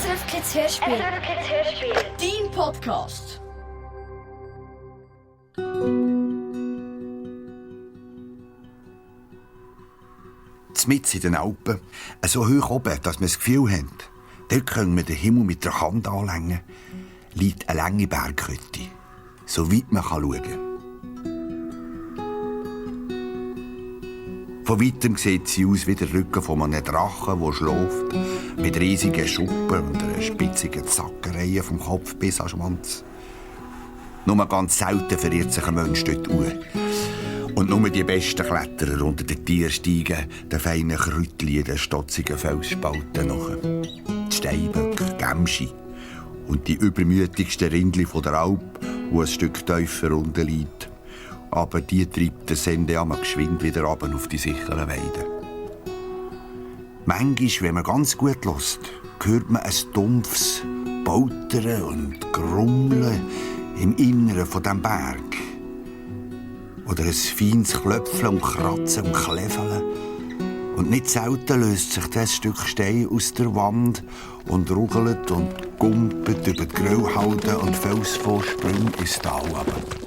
SRF Kids Hörspiel. SRF Kids Hörspiel. Dein Podcast. Mitten in den Alpen, so hoch oben, dass wir das Gefühl haben, dort können wir den Himmel mit der Hand anlängen, liegt eine lange Berghütte, so weit man schauen kann. Von weitem sieht sie aus wie der Rücken von einem Drachen, der schläft, mit riesigen Schuppen und einer spitzigen Zackenreihe vom Kopf bis an den Schwanz. Nur ganz selten verirrt sich ein Mensch dort hoch. Und nur die besten Kletterer unter den Tieren steigen den feinen Kräutchen in den stotzigen Felsspalten nach. Die Steinböcke, Gämschi und die übermütigsten Rindli von der Alp, die ein Stück tiefer unten liegt. Aber die treibt der Sendeammer geschwind wieder runter auf die sicheren Weiden. Manchmal, wenn man ganz gut hört, hört man ein dumpfes Poltern und Grummeln im Inneren von diesem Berg. Oder ein feines Klöpfeln und Kratzen und Klefeln. Und nicht selten löst sich das Stück Stein aus der Wand und ruckelt und gumpelt über die Grauhalden und Felsvorsprünge ins Tal runter.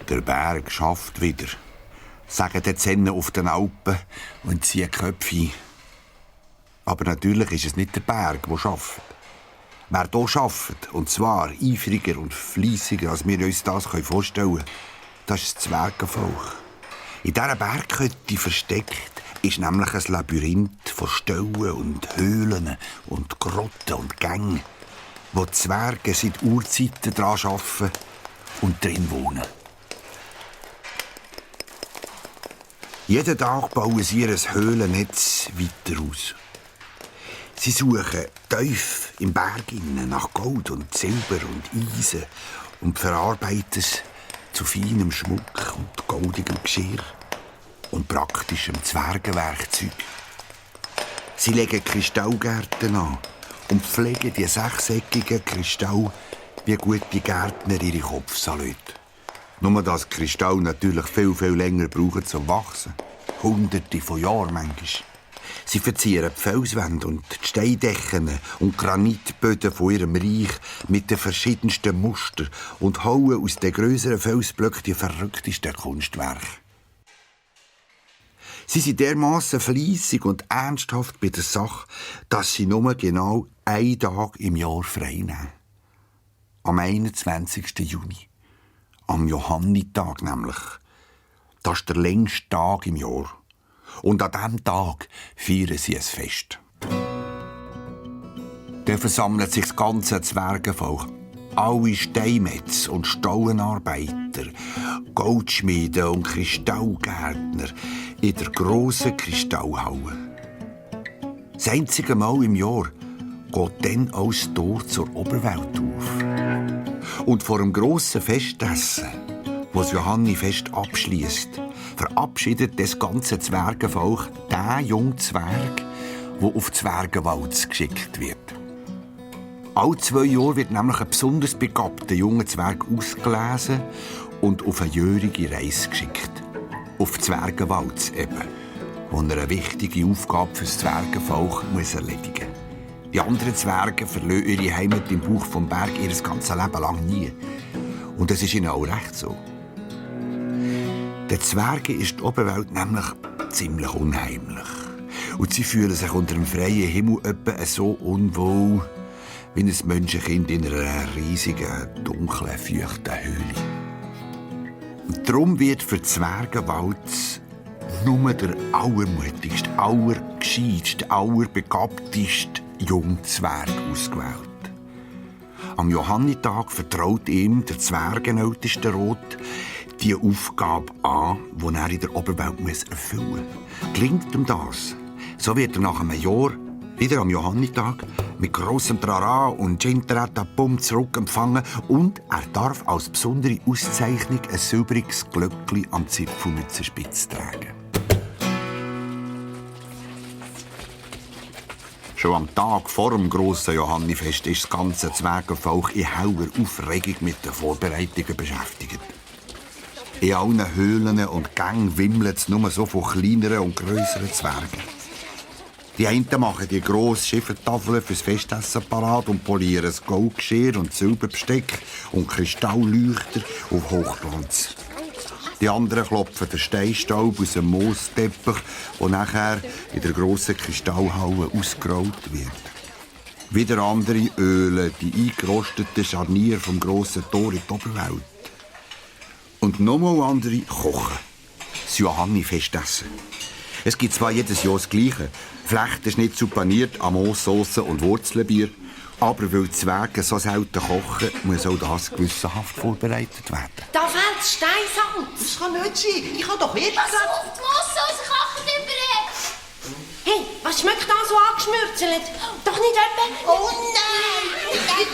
Der Berg schafft wieder, sagen die Zennen auf den Alpen und ziehen die Köpfe ein. Aber natürlich ist es nicht der Berg, der schafft. Wer hier arbeitet, und zwar eifriger und fleissiger, als wir uns das vorstellen können, das ist das Zwergenvolk. In dieser Berghütte versteckt ist nämlich ein Labyrinth von Ställen und Höhlen und Grotten und Gängen, wo die Zwerge seit Urzeiten daran arbeiten und drin wohnen. Jeden Tag bauen sie ihr Höhlennetz weiter aus. Sie suchen tief im Berg nach Gold und Silber und Eisen und verarbeiten es zu feinem Schmuck und goldigem Geschirr und praktischem Zwergenwerkzeug. Sie legen Kristallgärten an und pflegen die sechseckigen Kristalle wie gute Gärtner ihre Kopfsalüte. Nur dass Kristall natürlich viel, viel länger brauchen zum Wachsen. Hunderte von Jahren manchmal. Sie verzieren die Felswände und die Steindecken und Granitböden von ihrem Reich mit den verschiedensten Mustern und hauen aus den grösseren Felsblöcken die verrücktesten Kunstwerke. Sie sind dermassen fleissig und ernsthaft bei der Sache, dass sie nur genau einen Tag im Jahr frei nehmen. Am 21. Juni. Am Johannitag nämlich. Das ist der längste Tag im Jahr. Und an diesem Tag feiern sie ein Fest. Dann versammelt sich das ganze Zwergenvolk. Alle Steinmetz und Stauenarbeiter, Goldschmiede und Kristallgärtner in der grossen Kristallhalle. Das einzige Mal im Jahr geht dann auch das Tor zur Oberwelt auf. Und vor dem grossen Festessen, das das Johannifest abschliesst, verabschiedet das ganze Zwergenvolk den jungen Zwerg, der auf die Zwergenwalz geschickt wird. Alle 2 Jahre wird nämlich ein besonders begabter junger Zwerg ausgelesen und auf eine jährige Reise geschickt. Auf die Zwergenwalz eben, wo er eine wichtige Aufgabe für das Zwergenvolk erledigen muss. Die anderen Zwerge verlieren ihre Heimat im Bauch vom Berg ihr ganzes Leben lang nie. Und das ist ihnen auch recht so. Den Zwergen ist die Oberwelt nämlich ziemlich unheimlich. Und sie fühlen sich unter dem freien Himmel etwa so unwohl wie ein Menschenkind in einer riesigen, dunklen, feuchten Höhle. Und darum wird für die Zwergenwalz nur der allermutigste, allergescheitste, allerbegabteste Jungzwerg ausgewählt. Am Johannitag vertraut ihm der Zwergenälteste Rot die Aufgabe an, die er in der Oberwelt erfüllen muss. Gelingt ihm das, so wird er nach einem Jahr wieder am Johannitag mit grossem Trara und Ginteretta-Pum zurückempfangen und er darf als besondere Auszeichnung ein silbriges Glöckchen am Zipfelmützenspitz tragen. Schon am Tag vor dem grossen Johannifest ist das ganze Zwergenvolk in heller Aufregung mit den Vorbereitungen beschäftigt. In allen Höhlen und Gängen wimmelt es nur so von kleineren und grösseren Zwergen. Die einen machen die grosse Schiffertafeln fürs Festessen parat und polieren das Goldgeschirr und Silberbesteck und Kristallleuchter auf Hochglanz. Die anderen klopfen den Steinstaub aus dem Moosteppich, der nachher in der grossen Kristallhalle ausgerollt wird. Wieder andere ölen die eingerosteten Scharniere vom grossen Tor in die Oberwelt. Und nochmal andere kochen. Das Johanni-Festessen. Es gibt zwar jedes Jahr das Gleiche. Flechtenschnitzel paniert, Amosauce und Wurzelbier. Aber weil die Zwerge so selten kochen, muss auch das gewissenhaft vorbereitet werden. Da fehlt das Steinsalz. Das kann nicht sein. Ich habe doch Die etwas... Mossauce kocht über. Hey, was schmeckt da so angeschmürzelt? Doch nicht etwa... Oh nein!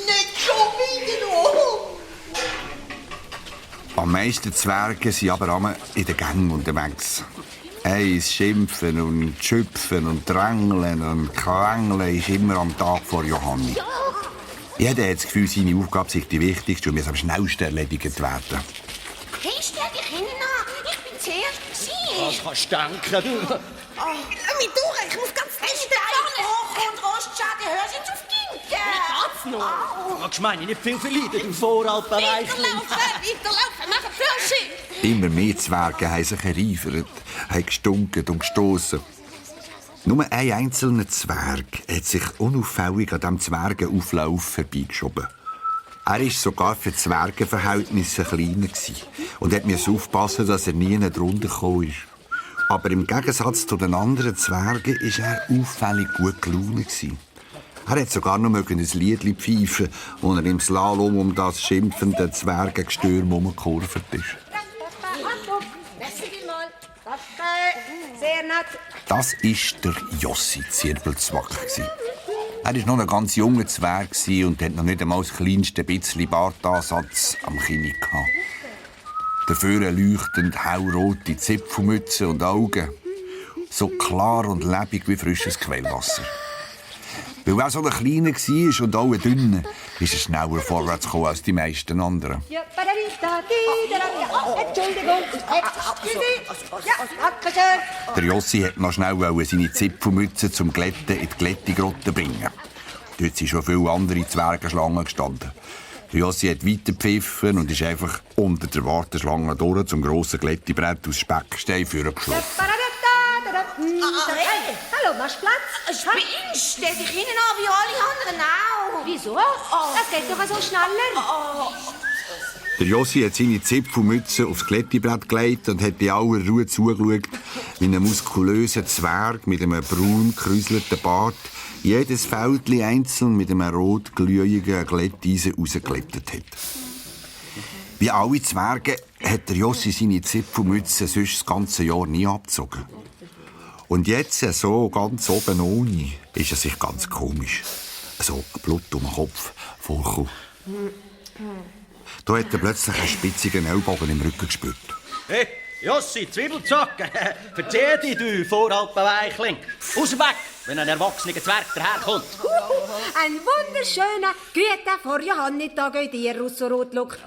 Nicht schon wieder! Oh. Am meisten Zwerge sind aber immer in den Gängen unterwegs. Eins schimpfen und schüpfen und drängeln und quengeln ist immer am Tag vor Johanni. Jeder hat das Gefühl, seine Aufgabe sei die wichtigste und muss am schnellsten erledigt werden. Hey, stell dich hinten an. Ich bin zuerst gewesen. Was kannst du denken, du? Lass mich durch, ich muss ganz fest Hoch- und Rostschaden, hör jetzt auf Ginken. Geht's noch? Magst du meine nicht viel verleiden, du Voralpenweichling? Weiterlaufen, machen Flasche. Immer mehr Zwerge haben sich ereifert, haben gestunken und gestossen. Nur ein einzelner Zwerg hat sich unauffällig an diesem Zwergenauflauf vorbeigeschoben. Er war sogar für Zwergenverhältnisse kleiner und musste aufpassen, dass er nie drunter gekommen ist. Aber im Gegensatz zu den anderen Zwergen war er auffällig gut gelaunt. Er konnte sogar noch ein Liedchen pfeifen, als er im Slalom um das schimpfende Zwergengestürm herumgekurvt ist. Merci vielmals. Sehr nett. Das war der Jossi Zirbelzwack. Er war noch ein ganz junger Zwerg und hatte noch nicht einmal das kleinste bisschen Bartansatz am Kinn. Dafür eine leuchtend hellrote Zipfelmütze und Augen. So klar und lebendig wie frisches Quellwasser. Weil er so ein kleiner war und auch ein dünner, ist er schneller vorwärts gekommen als die meisten anderen. Ja, Entschuldigung. Ja, danke. Der Jossi wollte noch schnell seine Zipfelmütze zum Glätten in die Glättigrotte bringen. Dort sind schon viele andere Zwergenschlangen gestanden. Der Jossi hat weitergepfiffen und ist einfach unter der Warteschlange durch zum grossen Glättibrett aus Speckstein vorgeschoben. Hallo, machst du Platz? Spinnst, stell dich hinten an wie alle anderen auch. Wieso? Das geht doch so schneller. Der Jossi hat seine Zipfelmütze aufs Glättibrett gelegt und hat in aller Ruhe zugeschaut, wie ein muskulöser Zwerg mit einem braun gekräuselten Bart jedes Fältchen einzeln mit einem rot glühigen Glätteisen rausgeglättet hat. Wie alle Zwerge hat der Jossi seine Zipfelmütze sonst das ganze Jahr nie abgezogen. Und jetzt, so ganz oben ohne, ist er sich ganz komisch. So Blut um den Kopf vorgekommen. Da hat er plötzlich einen spitzigen Ellbogen im Rücken gespürt. Hey, Jossi, Zwiebelzacken, verzeih dich, du Voralpenweichling. Aus dem Weg, wenn ein erwachsener Zwerg daherkommt. Ein wunderschöner, guter vor Johannitag in dir, Russo-Rotlock.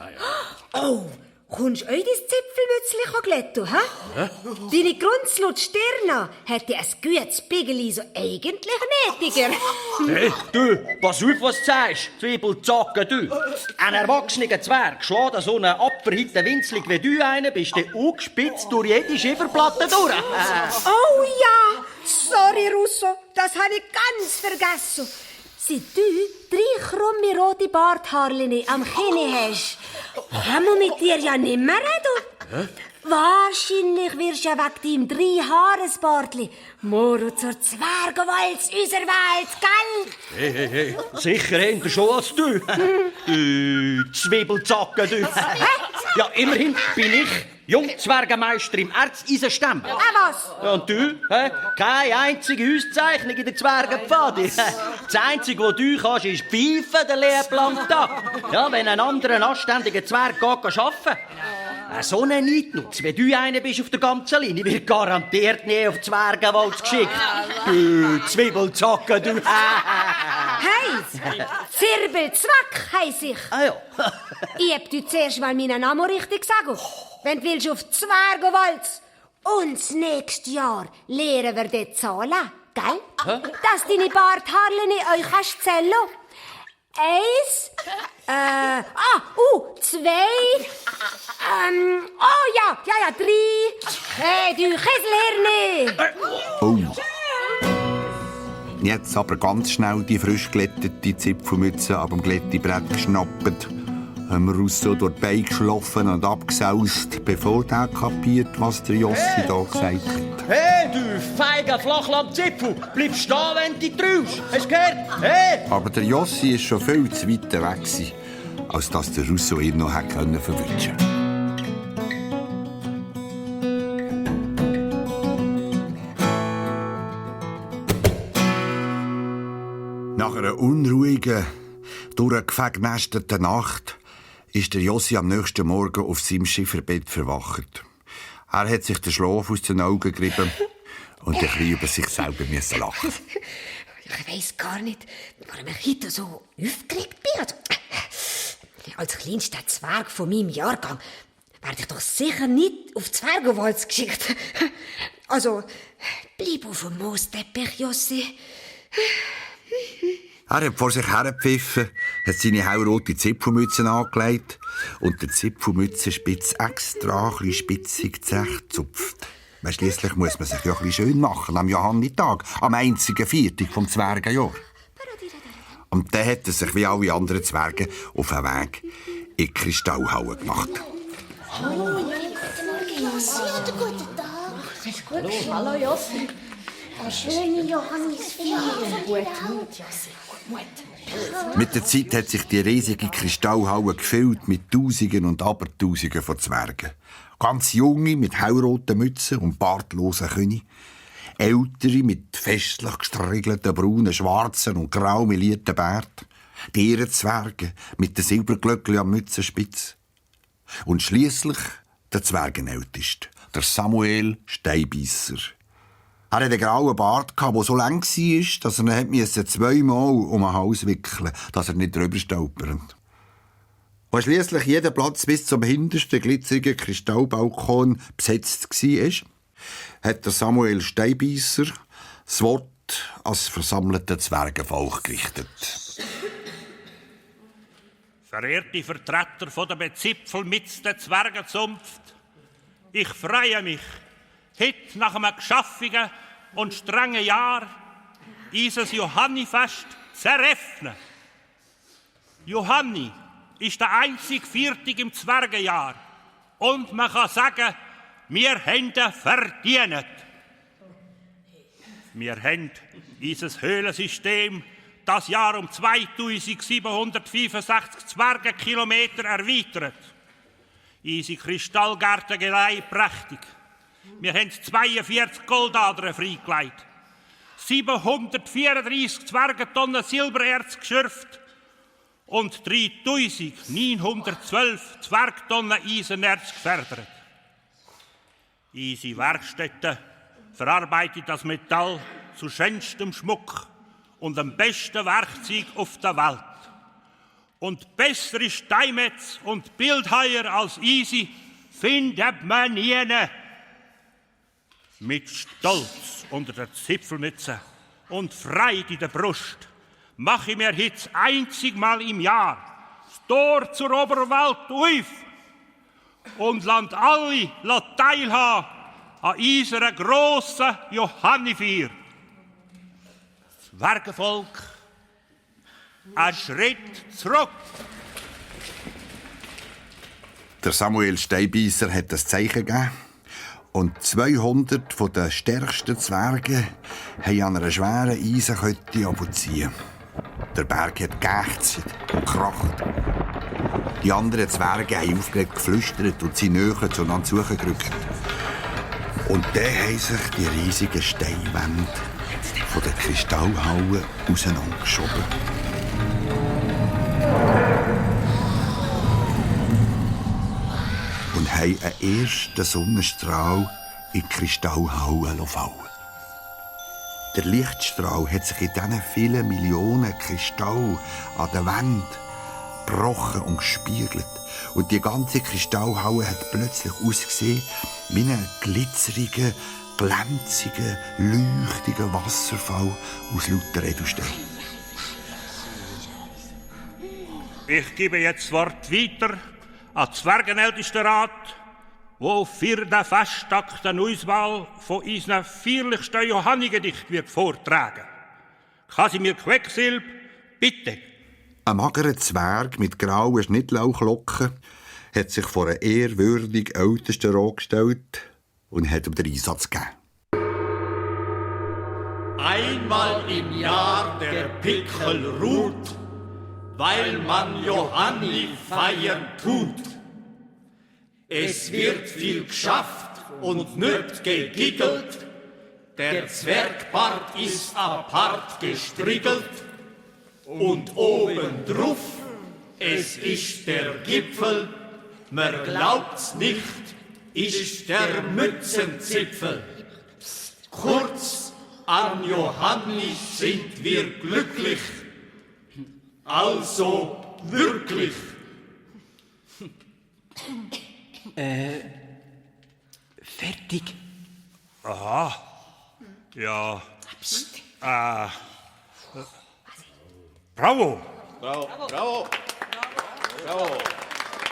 Oh, kommst du euch dein Zipfelmützchen glätten, hä? Deine Grunzlut Stirn hätte ein gutes Bigeli so eigentlich nötiger. Hey, du, pass auf, was du sagst, Zwiebelzacken, du. Ein erwachsener Zwerg schlägt so einen abverhitzten Winzling wie du einen, bist du angespitzt durch jede Schifferplatte durch. Oh ja, sorry, Russo, das habe ich ganz vergessen. Seit du 3 krumme rote Barthaarchen am Kinn hast, kann man mit dir ja nicht mehr reden. Wahrscheinlich wirst du ja wegen deinem 3-Haaresbartli morgen zur Zwergenwalz unserer Welt, gell? Hey, sicher hinter schon als du. Du Zwiebelzacken, du. Ja, immerhin bin ich Jungzwergenmeister im Erzeisenstempel. Was? Und du? Keine einzige Hauszeichnung in der Zwergenpfade. Das Einzige, was du kannst, ist pfeifen, den Lehrplan da. Ja, wenn ein anderer anständiger Zwerg geht arbeiten. So ein Neidnutz, wie du einer bist auf der ganzen Linie, wird garantiert nie auf die Zwergenwalz geschickt. Du Zwiebelzacken, du. Hey, Zirbelzwack heisse ich. Ah ja. Ich hab dir zuerst mal meinen Namen richtig gesagt. wenn du willst auf die Zwergenwalz. Und das nächste Jahr lernen wir dort zahlen, gell? Dass deine Barthaarchen euch kannst zählen. 1, 2, ja, 3. Hey, du Kesselhirne! Oh. Jetzt aber ganz schnell die frisch glättete Zipfelmütze ab dem Glättebrett geschnappt, haben wir Russo durch die Beine geschlafen und abgesaust, bevor der kapiert, was der Jossi da gesagt hat. Hey, du feiger Flachland-Zipfel! Bleib stehen, wenn du dich traust! Hast du gehört? Hey! Aber der Jossi war schon viel zu weit weg gewesen, als dass der Russo ihn noch hätte verwünschen können. Nach einer unruhigen, durchgefegnesteten Nacht ist der Jossi am nächsten Morgen auf seinem Schifferbett verwacht. Er hat sich den Schlaf aus den Augen gerieben und ein bisschen über sich selber lachen. Ich weiss gar nicht, warum ich heute so aufgeregt bin. Als kleinster Zwerg von meinem Jahrgang werde ich doch sicher nicht auf Zwergenwalz geschickt. Also, bleib auf dem Moosteppich, Jossi. Er hat vor sich hergepfiffen, hat seine hellrote Zipfelmütze angelegt und der Zipfelmützenspitz extra ein bisschen spitzig zurechtgezupft. Weil schliesslich muss man sich ja ein bisschen schön machen am Johannitag, am einzigen Viertag vom Zwergenjahr. Und dann hat er sich wie alle anderen Zwerge auf den Weg in die Kristallhalle gemacht. Hallo Jossi. Schöne Johannisfeier. Mit der Zeit hat sich die riesige Kristallhalle gefüllt mit Tausenden und Abertausenden von Zwergen. Ganz junge mit hellroten Mützen und bartlosen Königen. Ältere mit festlich gestriegelten braunen, schwarzen und grau melierten Bärten. Die Ehrenzwerge mit den Silberglöckchen am Mützenspitz. Und schliesslich der Zwergenälteste, der Samuel Steinbeisser. Er hatte einen grauen Bart, der so lang war, dass er ihn 2-mal um den Hals wickeln musste, dass er nicht drüber stolpert. Als schliesslich jeder Platz bis zum hintersten glitzerigen Kristallbalkon besetzt war, hat der Samuel Steinbeisser das Wort als versammelte Zwergenvolk gerichtet. Verehrte Vertreter der bezipfelmitsten Zwergenzunft, ich freue mich, heute nach einem geschaffigen und strengen Jahr unser Johannifest zu eröffnen. Johanni ist der einzige Viertag im Zwergenjahr und man kann sagen, wir haben ihn verdient. Wir haben unser Höhlensystem das Jahr um 2765 Zwergenkilometer erweitert. Unsere Kristallgärtengelei prächtig. Wir haben 42 Goldadern freigelegt, 734 Zwergentonnen Silbererz geschürft und 3912 Zwergtonnen Eisenerz gefördert. Unsere Werkstätten verarbeiten das Metall zu schönstem Schmuck und dem besten Werkzeug auf der Welt. Und bessere Steinmetz und Bildheuer als Easy findet man nie. Mit Stolz unter der Zipfelmütze und Freude in der Brust mache ich mir heute das einzige Mal im Jahr das Tor zur Oberwelt auf und lasse alle teilhaben an unserer grossen Johannifeier. Das Zwergenvolk, ein Schritt zurück. Der Samuel Steinbeisser hat das Zeichen gegeben. Und 200 von den stärksten Zwergen haben an einer schweren Eisenkette abziehen. Der Berg hat geächzt und gekracht. Die anderen Zwerge haben aufgeregt geflüstert und sind näher zueinander zugerückt. Und dann haben sich die riesigen Steinwände von der Kristallhalle auseinandergeschoben. Und haben einen ersten Sonnenstrahl in die Kristallhalle fallen. Der Lichtstrahl hat sich in diesen vielen Millionen Kristallen an der Wand gebrochen und gespiegelt. Und die ganze Kristallhalle hat plötzlich ausgesehen wie ein glitzeriger, glänziger, leuchtiger Wasserfall aus lauter Edelstein. Ich gebe jetzt das Wort weiter an den Zwergenältestenrat, wo für den Festtag der Auswahl von unseren feierlichsten Johannigedicht wird vortragen. Kasimir Quecksilb, bitte. Ein magerer Zwerg mit grauen Schnittlauchlocken hat sich vor einen ehrwürdigen Ältestenrat gestellt und hat ihm den Einsatz gegeben. Einmal im Jahr der Pickel ruht, weil man Johanni feiern tut. Es wird viel geschafft und nöt gegiggelt, der Zwergbart ist apart gestriegelt und obendrauf, es ist der Gipfel, man glaubt's nicht, ist der Mützenzipfel. Kurz, an Johanni sind wir glücklich, also wirklich. Fertig. Aha. Ja. Bravo.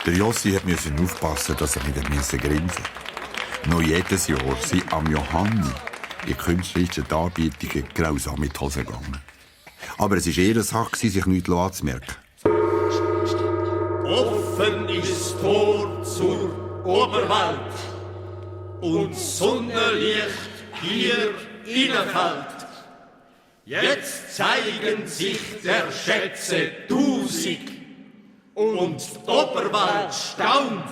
Der Jossi musste aufpassen, dass er nicht grinsen musste. Noch jedes Jahr sind am Johanni die künstlerischen Darbietungen grausam mit die Hose gegangen. Aber es war ihre Sache, sich nichts anzumerken. Offen ist Tor zur Oberwelt und Sonnenlicht hier innefällt. Jetzt zeigen sich der Schätze 1000 und die Oberwelt staunt.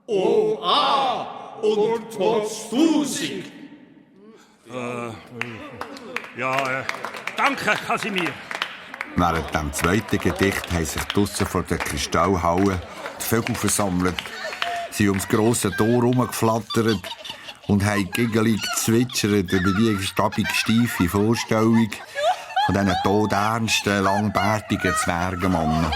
O A und trotz 1000. Danke, Kasimir. Während dem zweiten Gedicht haben sich draussen vor der Kristallhalle die Vögel versammelt, sind ums grosse Tor herumgeflattert und haben giggelig gezwitschert über die stabige, steife Vorstellung von diesen todernsten, langbärtigen Zwergenmannen.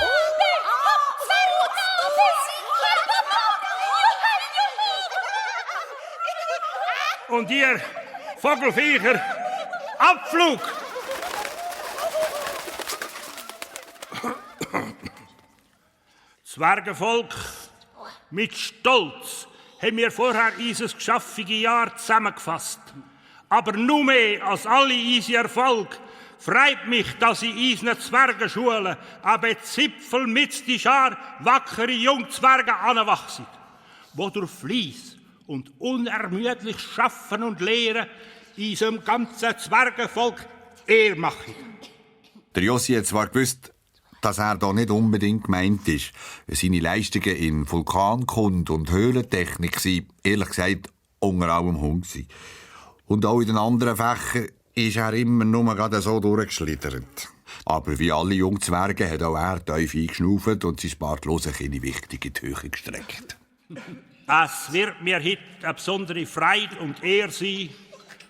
Und ihr Vogelviecher, Abflug! Zwergenvolk, mit Stolz haben wir vorher unser geschaffige Jahr zusammengefasst. Aber nur mehr als alle unsere Erfolg freut mich, dass in unseren Zwergenschulen aber Zipfel mit die Schar wackere Jungzwerge anwachsen, die durch Fleiss und unermüdlich Schaffen und Lehren unserem ganzen Zwergenvolk Ehre machen. Der Jossi hat zwar gewusst, dass er da nicht unbedingt gemeint ist. Seine Leistungen in Vulkankunde und Höhlentechnik waren, ehrlich gesagt, unter allem Hund. Und auch in den anderen Fächern ist er immer nur gerade so durchgeschlittert. Aber wie alle Jungzwerge hat auch er tief eingeschnauft und sein bartlose Kinn wichtig in die Höhe gestreckt. Es wird mir heute eine besondere Freude und Ehre sein,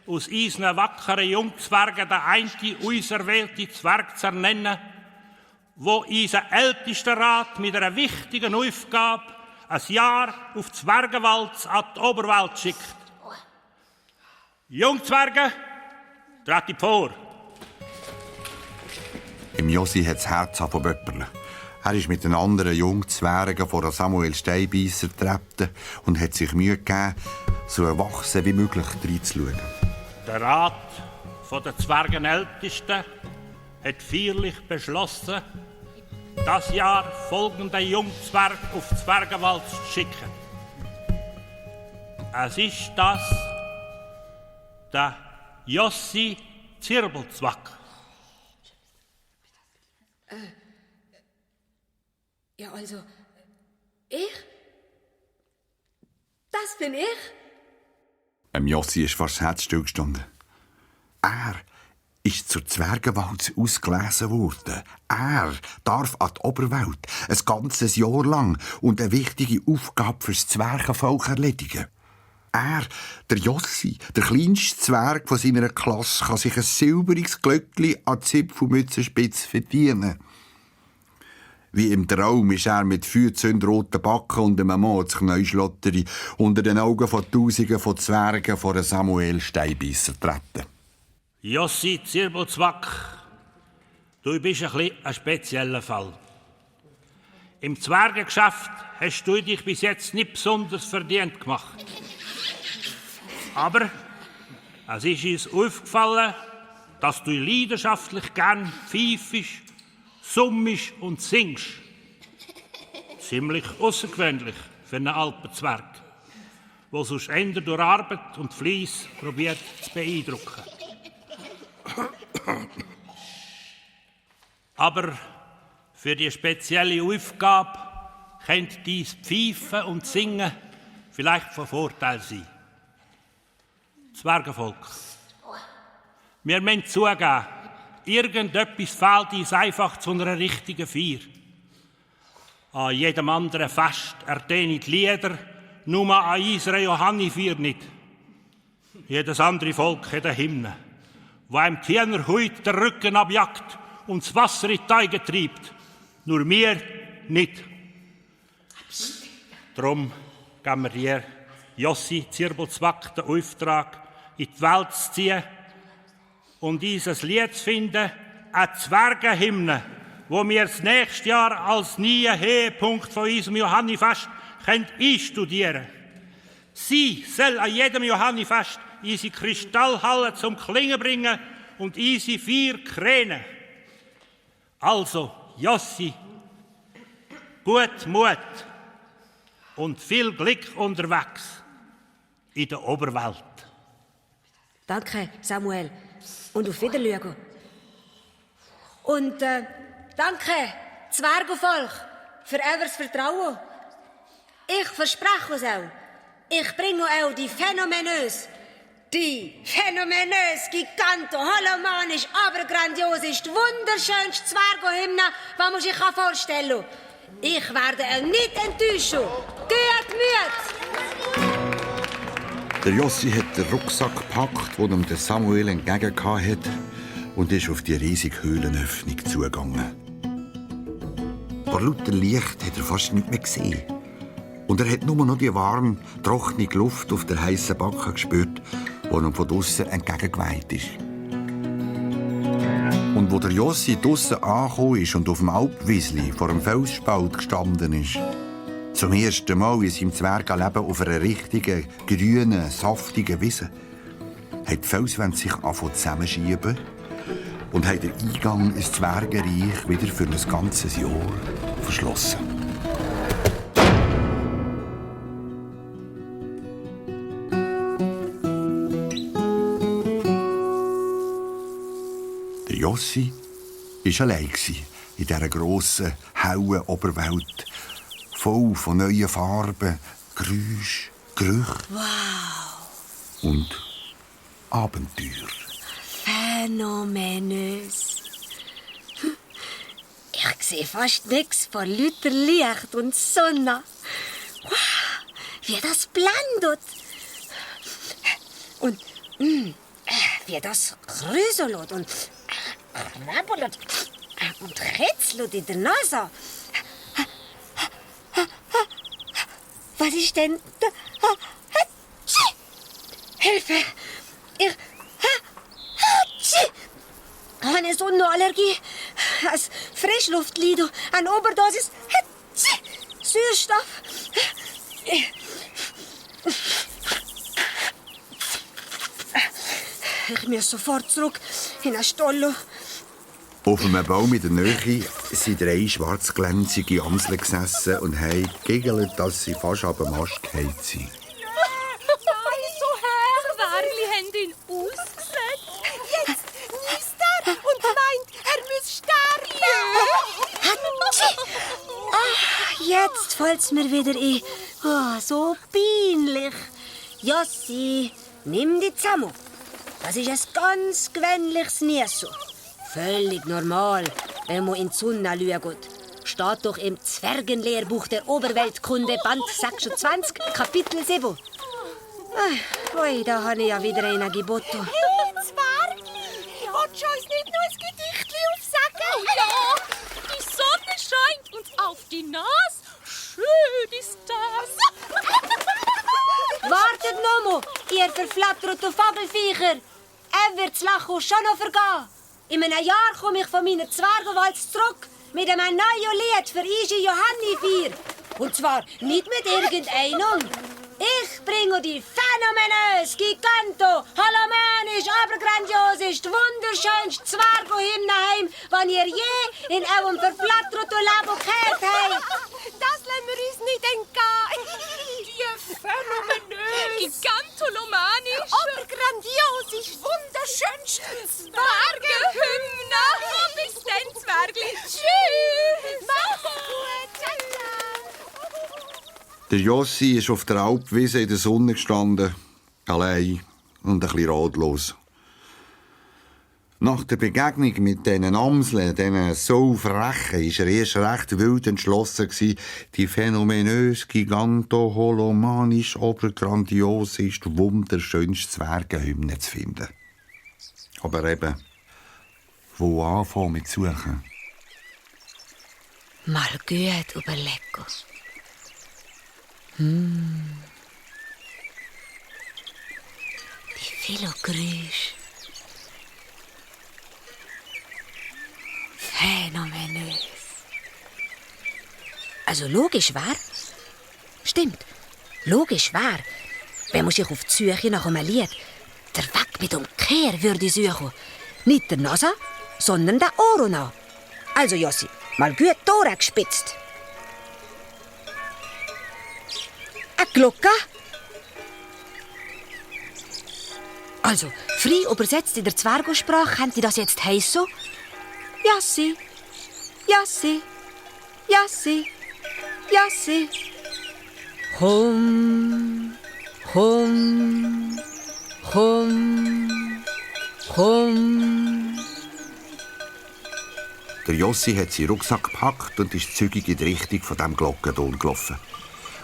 aus unseren wackeren Jungzwergen den einzigen auserwählten Zwerg zu ernennen, wo unser Ältestenrat mit einer wichtigen Aufgabe ein Jahr auf die Zwergenwalz an die Oberwelt schickt. Jungzwerge, tretet vor. Im Jossi hat das Herz von Böpperle. Er ist mit den anderen Jungzwergen vor Samuel Steinbeisser getreten und hat sich Mühe gegeben, so erwachsen wie möglich reinzuschauen. Der Rat der Zwergenältesten hat feierlich beschlossen, das Jahr folgenden Jungzwerg auf die Zwergenwalz zu schicken. Es ist das der Jossi Zirbelzwack. Ja, also, ich? Das bin ich? Jossi ist fast das Herz stillgestanden. Er ist zur Zwergenwalz ausgelesen worden. Er darf an die Oberwelt ein ganzes Jahr lang und eine wichtige Aufgabe fürs Zwergenvolk erledigen. Er, der Jossi, der kleinste Zwerg von seiner Klasse, kann sich ein silbriges Glöckchen an die Zipfelmützenspitze verdienen. Wie im Traum ist er mit feuerzündroten Backen und einem Mordsknäuschlotteri unter den Augen von Tausenden von Zwergen vor einen Samuel Steinbisser treten. Jossi Zirbelzwack, du bist ein spezieller Fall. Im Zwergengeschäft hast du dich bis jetzt nicht besonders verdient gemacht. Aber es ist uns aufgefallen, dass du leidenschaftlich gern pfeifst, summst und singst. Ziemlich außergewöhnlich für einen Alpenzwerg, der sonst eher durch Arbeit und Fleiss probiert zu beeindrucken. Aber für die spezielle Aufgabe könnte dein Pfeifen und Singen vielleicht von Vorteil sein. Zwergenvolk, wir müssen zugeben, irgendetwas fehlt uns einfach zu einer richtigen Feier. An jedem anderen Fest ertönen die Lieder, nur an unserer Johannifeier nicht. Jedes andere Volk hat eine Hymne, wo einem die Hühnerhaut den Rücken abjagt und das Wasser in die Teige treibt. Nur wir nicht. Darum geben wir dir, Jossi Zirbelzwack, den Auftrag, in die Welt zu ziehen und unser Lied zu finden, eine Zwergenhymne, wo wir das nächste Jahr als neuen Höhepunkt von unserem Johannifest einstudieren können. Sie soll an jedem Johannifest unsere Kristallhalle zum Klingen bringen und unsere 4 Kräne. Also, Jossi, gut Mut und viel Glück unterwegs in der Oberwelt. Danke, Samuel. Und auf Wiedersehen. Und danke, Zwergenvolk, für eures Vertrauen. Ich verspreche es auch. Ich bringe auch die phänomenös, giganto, holomanisch, aber grandiosisch, wunderschönste Zwergenhymne, die man sich vorstellen kann. Ich werde auch nicht enttäuschen. Geht Mühe! Der Jossi hat den Rucksack gepackt, den ihm der Samuel entgegenkam hat, und ist auf die riesige Höhlenöffnung zugegangen. Vor lauter Licht hat er fast nichts mehr gesehen. Und er hat nur noch die warme, trockene Luft auf der heißen Backe gespürt, die ihm von draussen entgegengeweht ist. Und wo der Jossi draussen angekommen ist und auf dem Alpwiesli vor dem Felsspalt gestanden ist, zum ersten Mal in seinem Zwergenleben auf einer richtigen, grünen, saftigen Wiese, hat die Felswände sich angefangen zusammenschieben und hat den Eingang ins Zwergenreich wieder für ein ganzes Jahr verschlossen. Der Jossi war allein in dieser grossen, hellen Oberwelt, voll von neuen Farben, Geräuschen, Gerüchen und Abenteuer. Phänomenös. Ich sehe fast nichts von lauter Licht und Sonne. Wow, wie das blendet. Und wie das krüselt und krabbelt und kitzelt in der Nase. Was ist denn da? Hilfe! Ich habe eine Sonnenallergie, eine Frischluftlido, eine Oberdosis Sauerstoff. Ich muss sofort zurück in den Stall. Auf einem Baum in der Nähe sind 3 schwarzglänzige Amseln gesessen und haben gegelt, dass sie fast ab dem Ast gefallen sind. So Herrwärli haben ihn ausgesetzt. Jetzt niest er und meint, er müsse sterben. Jetzt fällt's mir wieder ein. Oh, so peinlich. Jossi, nimm dich zusammen. Das ist ein ganz gewöhnliches Niessen. Völlig normal, wenn man in die Sonne schaut. Steht doch im Zwergenlehrbuch der Oberweltkunde, Band 26, Kapitel 7. Ui, da habe ich ja wieder einen geboten. Hey, Zwergli, willst du uns nicht noch ein Gedichtchen aufsagen? Ja, die Sonne scheint scheint uns auf die Nase. Schön ist das. Wartet noch mal, ihr verflatterten Vogelviecher. Wird das Lachen schon noch vergehen. In einem Jahr komme ich von meiner Zwergenwalz zurück mit einem neuen Lied für Igi Johanni 4. Und zwar nicht mit irgendeinem. Ich bringe die phänomenös, giganto, halomanisch, abergrandiosisch, wunderschönste Zwergenhymne heim, die ihr je in eurem verflatterten Leben gehört habt. Das lassen wir uns nicht entgehen. Die phänomenös, gigantolomanisch, Aber grandios ist wunderschönste Zwergenhymne. Bis dann, Zwergli. Tschüss. Mach's gut. Ciao, ciao. Der Jossi ist auf der Alpwiese in der Sonne gestanden, allein und ein bisschen ratlos. Nach der Begegnung mit diesen Amseln, diesen so frechen, war er erst recht wild entschlossen, die phänomenös, giganto, holomanisch, obergrandiosisch, wunderschönste Zwergenhymne zu finden. Aber eben, wo anfangen mit Suchen? Mal gut überlegen. Die vielen Geräusche. Phänomenös. Also logisch wär. Stimmt. Logisch wär, wenn man sich auf die Suche nach einem Lied der Weg mit Umkehr würde suchen. Nicht der Nase, sondern der Ohren. Also Jossi, mal gut die Ohren gespitzt. Eine Glocke? Also, frei übersetzt in der Zwergensprache, könnte das jetzt heissen? Jassi, Jassi, Jassi, Jassi. Hum, hum, hum, hum. Der Jossi hat seinen Rucksack gepackt und ist zügig in die Richtung von diesem Glockenton gelaufen.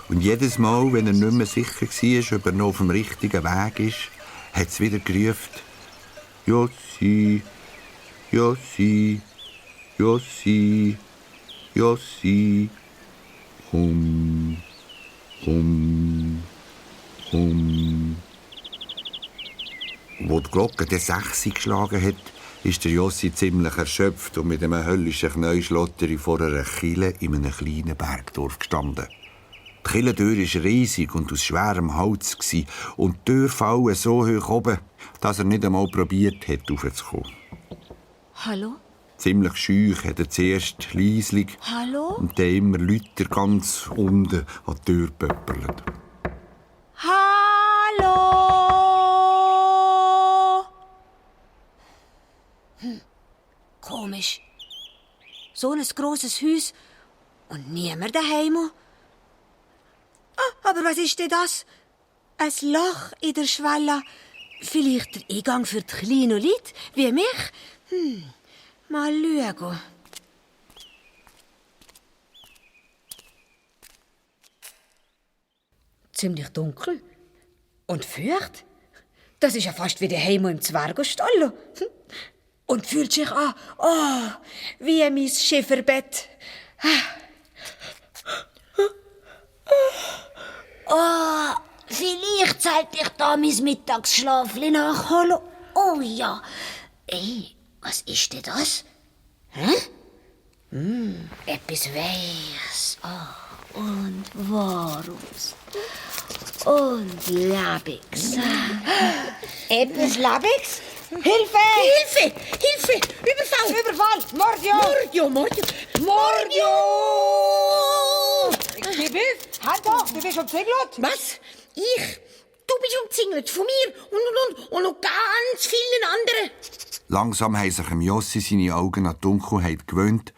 Und jedes Mal, wenn er nicht mehr sicher war, ob er noch auf dem richtigen Weg ist, hat es wieder gerufen: Jossi, Jossi, Jossi, Jossi, hum, hum, hum. Wo die Glocke den 6 geschlagen hat, ist der Jossi ziemlich erschöpft und mit einem höllischen Knäuschlotter vor einer Kille in einem kleinen Bergdorf gestanden. Die Kirchentür war riesig und aus schwerem Holz und die Türfallen so hoch oben, dass er nicht einmal probiert hat, raufzukommen. Hallo? Ziemlich schüch hat er zuerst leislich Hallo? und dann immer lauter ganz unten an die Tür gepöppelt. Hallo? Komisch. So ein grosses Haus und niemand daheim. Ah, aber was ist denn das? Ein Loch in der Schwelle. Vielleicht der Eingang für die kleinen Leute wie mich? Mal schauen. Ziemlich dunkel. Und feucht. Das ist ja fast wie daheim im Zwergenstall. Und fühlt sich an, wie mein Schifferbett. Vielleicht sollte ich da mein Mittagsschlafli nachholen. Oh ja. Ey, was ist denn das? Etwas Weiches. Und Warmes. Und Lebiges. Etwas Lebiges? Hilfe! Hilfe! Hilfe! Überfall! Überfall! Mordio! Mordio! Mordio! Wie bist? Halt doch, du bist umzingelt. Was? Ich? Du bist umzingelt von mir und noch ganz vielen anderen. Langsam haben sich Jossi seine Augen an die Dunkelheit gewöhnt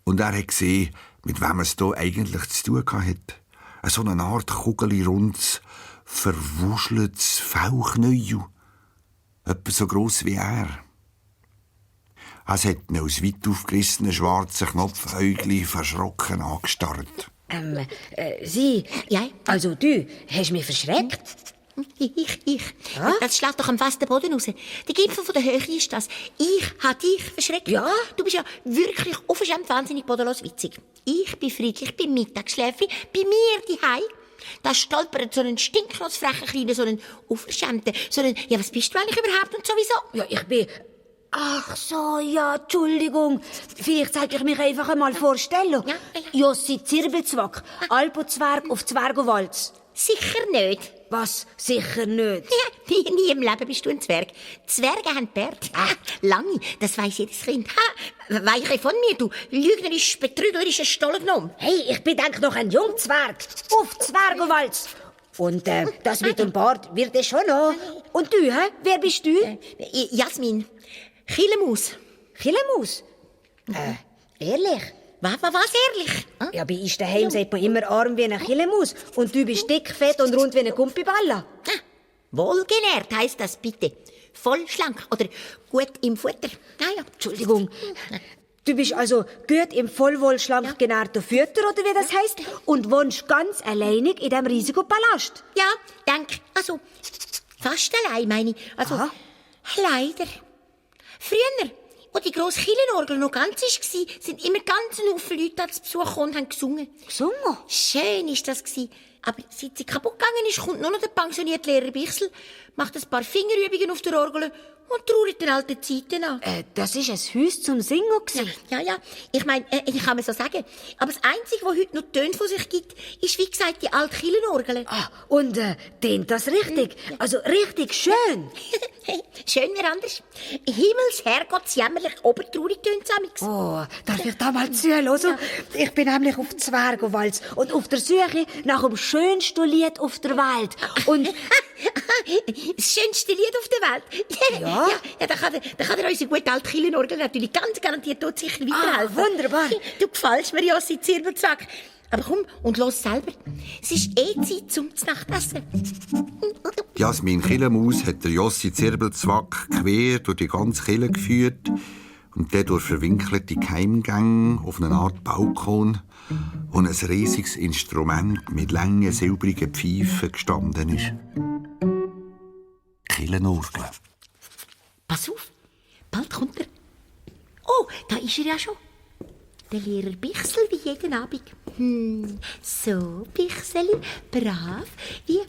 und er hat gesehen, mit wem es hier eigentlich zu tun hatte. So eine Art kugelrundes, verwuscheltes Fellknäuel. Etwa so gross wie er. Es hat ihn aus weit aufgerissenen schwarzen Knopfäugli verschrocken angestarrt. Sie? Ja? Also du hast mich verschreckt? Ich. Das schlägt doch am festen Boden raus. Der Gipfel von der Höhe ist das. Ich habe dich verschreckt. Ja? Du bist ja wirklich unverschämt wahnsinnig bodenlos witzig. Ich bin friedlich, bin Mittagsschläfli, bei mir daheim. Da stolpert so ein stinknussfrecher Kleiner, so ein Unverschämter, so ein... Ja, was bist du eigentlich überhaupt und sowieso? Ja, ich bin... Ach so, ja, Entschuldigung. Vielleicht sollte ich mich einfach einmal vorstellen. Ja. Jossi Zirbelzwack, Alpozwerg auf Zwergowalz. Sicher nicht. Was? Sicher nicht. Ja, nie im Leben bist du ein Zwerg. Zwerge haben Bärte. Lange, das weiss jedes Kind. Weiche von mir, du lügnerisch, betrügerischer Stollengnom. Hey, ich bin denk noch ein Jungzwerg. Auf Zwergowalz. Und das mit dem Bart wird es schon noch. Und du, hä? Wer bist du? Jasmin. Chilemaus. Chilemaus? Ehrlich? Was ehrlich? Ja, bei uns daheim sagt man immer arm wie eine Chilemaus. Und du bist dick, fett und rund wie eine Gumpiballa. Wohlgenährt heisst das bitte. Voll schlank oder gut im Futter. Ja. Entschuldigung. Du bist also gut im vollwohlschlank genährten Futter, oder wie das heisst, und wohnst ganz alleinig in diesem riesigen Palast. Ja, also fast allein, meine ich. Also, leider. Früher, als die grosse Kirchenorgel noch ganz war, sind immer ganz viele Leute zu Besuch gekommen und haben gesungen. Gesungen? Schön war das. Aber seit sie kaputt gegangen ist, kommt nur noch der pensionierte Lehrer Bichsel, macht ein paar Fingerübungen auf der Orgel und trauert den alten Zeiten an. Das war ein Haus zum Singen. Ja. Ich meine, ich kann mir so sagen. Aber das Einzige, was heute noch Töne von sich gibt, ist, wie gesagt, die alte Kirchenorgel. Und tönt das richtig? Also richtig schön. Schön wie anders. Himmelsherrgottsjämmerlich obertraurig tönt's amix. Oh, darf ich da mal zuhören? Ja. Ich bin nämlich auf Zwergowalz und auf der Suche nach dem schönsten Lied auf der Welt. Und das schönste Lied auf der Welt? Ja? Da kann dir unsere gute alte Kirchenorgel natürlich ganz garantiert dort sicher weiterhelfen. Wunderbar. Du gefällst mir, Jossi Zirbelzwack. Aber komm und los selber. Es ist Zeit zum Nachtessen. Jasmin Chilemaus hat der Jossi Zirbelzwack quer durch die ganze Kirche geführt und der durch verwinkelte Geheimgänge auf eine Art Balkon, wo ein riesiges Instrument mit langen, silbrigen Pfeifen gestanden ist. Kirchenorgel. Pass auf, bald kommt er. Oh, da ist er ja schon. Der Lehrer Bichsel wie jeden Abend. So, Bichseli, brav, wie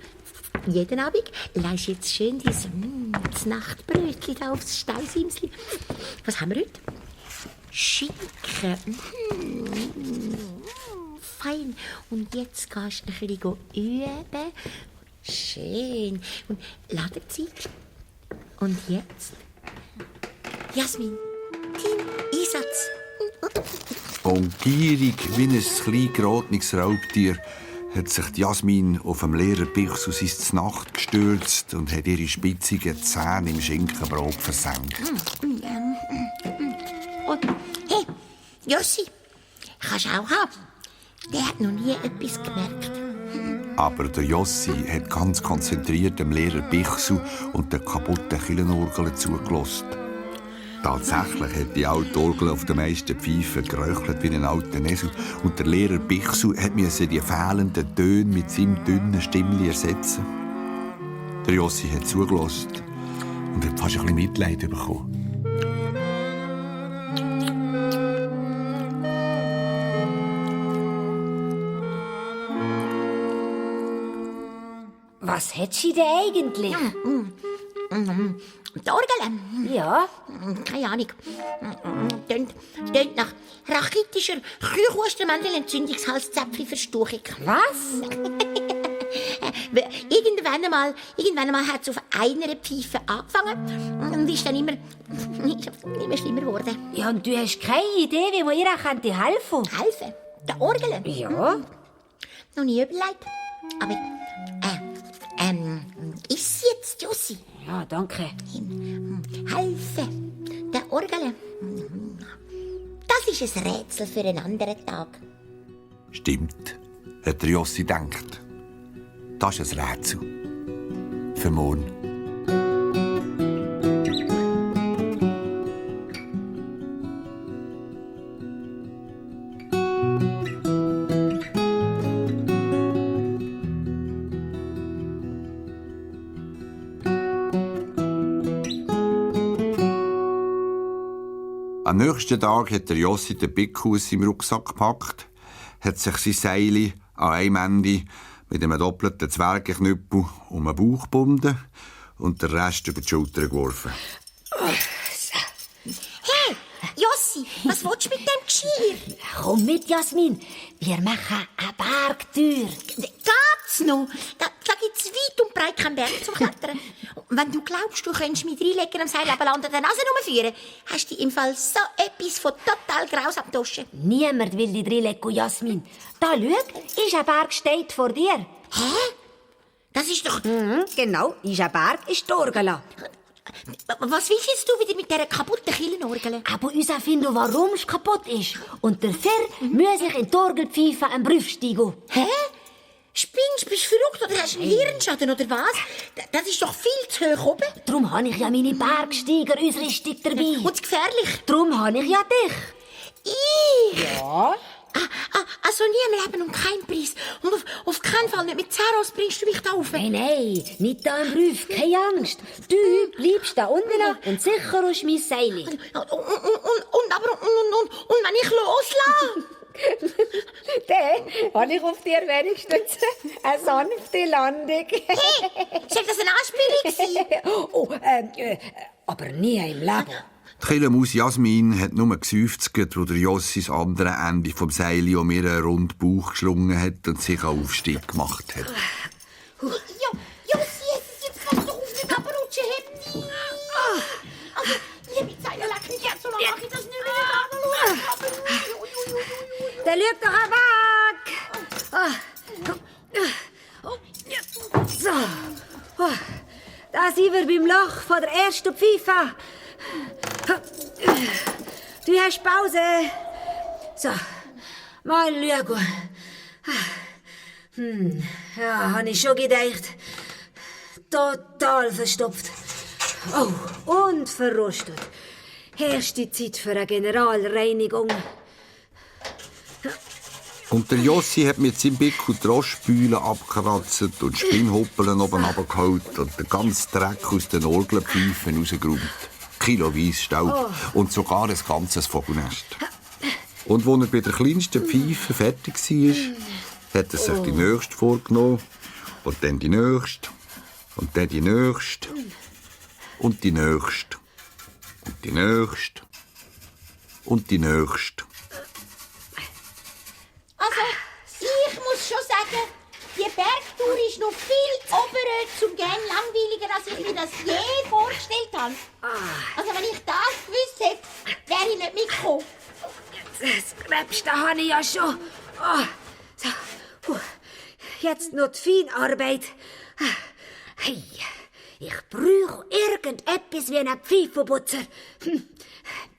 jeden Abend. Leist jetzt schön das Nachtbrötchen da aufs Steisimsli. Was haben wir heute? Schinken. Fein. Und jetzt gehst du ein bisschen üben. Schön. Und Ladezeit. Und jetzt? Jasmin, dein Einsatz. Und gierig wie ein klein gerotenes Raubtier hat sich die Jasmin auf dem Lehrer Bichsel ins Nacht gestürzt und hat ihre spitzigen Zähne im Schinkenbrot versenkt. Und, hey, Jossi, kannst du auch haben. Der hat noch nie etwas gemerkt. Aber der Jossi hat ganz konzentriert dem Lehrer Bichsel und der kaputten Kirchenorgel zugelassen. Tatsächlich hat die alte Orgel auf den meisten Pfeifen geröchelt wie ein alter Esel. Und der Lehrer Bichsel musste die fehlenden Töne mit seinem dünnen Stimmli ersetzen. Der Jossi hat zugelassen und hat fast ein bisschen Mitleid bekommen. Was hättest du denn eigentlich? Die Orgel? Ja? Keine Ahnung. Tönt nach rachitischer Kühlhustenmandelentzündungshalszäpfli-Verstuchung. Was? Irgendwann einmal hat es auf einer Pfeife angefangen und ist dann immer schlimmer geworden. Ja, und du hast keine Idee, wie man ihr auch helfen könnte? Helfen? Der Orgel? Ja. Noch nie überlegt. Aber, ist jetzt, Jossi? Ja, danke. Helfen. Der Orgel. Das ist ein Rätsel für einen anderen Tag. Stimmt, hat der Jossi gedacht. Das ist ein Rätsel. Für morgen. Am nächsten Tag hat der Jossi den Bickus im Rucksack gepackt, hat sich sein Seil an einem Ende mit einem doppelten Zwergenknüppel um den Bauch gebunden und den Rest über die Schulter geworfen. Hey, Jossi, was willst du mit dem Geschirr? Komm mit, Jasmin. Wir machen eine Bergtür. Geht's noch? Da gibt's weit und breit keinen Berg zum Klettern. Und wenn du glaubst, du könntest mich reinlegen am Seil an der Nase rumführen, hast du im Fall so etwas von total grausam Taschen. Niemand will dich reinlegen, Jasmin. Da, schau, ist ein Berg steht vor dir. Hä? Das ist doch... Genau, ist ein Berg, ist die Orgel. Was willst jetzt du wieder mit dieser kaputten Killenorgel? Aber uns finden, warum es kaputt ist. Und dafür muss ich in die Orgelpfeife einen Brief steigen. Hä? Spinnst, bist du verrückt oder hast du einen Hirnschaden oder was? Das ist doch viel zu hoch oben. Darum habe ich ja meine Bergsteiger-Ausrüstung dabei. Und gefährlich. Darum habe ich ja dich. Ich? Ja? Also nie im Leben um keinen Preis. Und auf keinen Fall nicht mit Zeros bringst du mich da rauf. Nein, nicht da im Brief, keine Angst. Du bleibst da unten und sicher aus mein Seil. Und wenn ich loslasse? Dann habe ich auf dir wenigstens eine sanfte Landung. Hey, soll das eine Anspielung sein? Oh, aber nie im Leben. Die Killemaus Jasmin hat nur gesäufzt, wo der Jossi das andere Ende vom Seil um ihren runden Bauch geschlungen hat und sich einen Aufstieg gemacht hat. Jossi, jetzt kannst du auf den Kaperutschen heben. Also, liebe Zeile, leck mich jetzt, so lange mache ich das nicht mehr. Dann schau doch weg! So, da sind wir beim Loch von der ersten Pfeife. Du hast Pause. So, mal schauen. Ja, habe ich schon gedacht. Total verstopft. Oh, und verrostet. Erste Zeit für eine Generalreinigung. Und der Jossi hat mit seinem Bickel die Rostbühlen abgekratzt und Spinnhuppeln oben runtergeholt und den ganzen Dreck aus den Orgelpfeifen rausgeräumt. Kiloweise Staub und sogar ein ganzes Vogelnest. Und als er bei der kleinsten Pfeife fertig war, hat er sich die nächste vorgenommen und dann die nächste und dann die nächste und die nächste und die nächste und die nächste. Also, ich muss schon sagen, die Bergtour ist noch viel oberöd zum Gehen langweiliger, als ich mir das je vorgestellt habe. Also, wenn ich das gewusst hätte, wäre ich nicht mitgekommen. Das Gröbste habe ich ja schon. So. Jetzt noch die Feinarbeit. Hey, ich brauche irgendetwas wie einen Pfeifenputzer.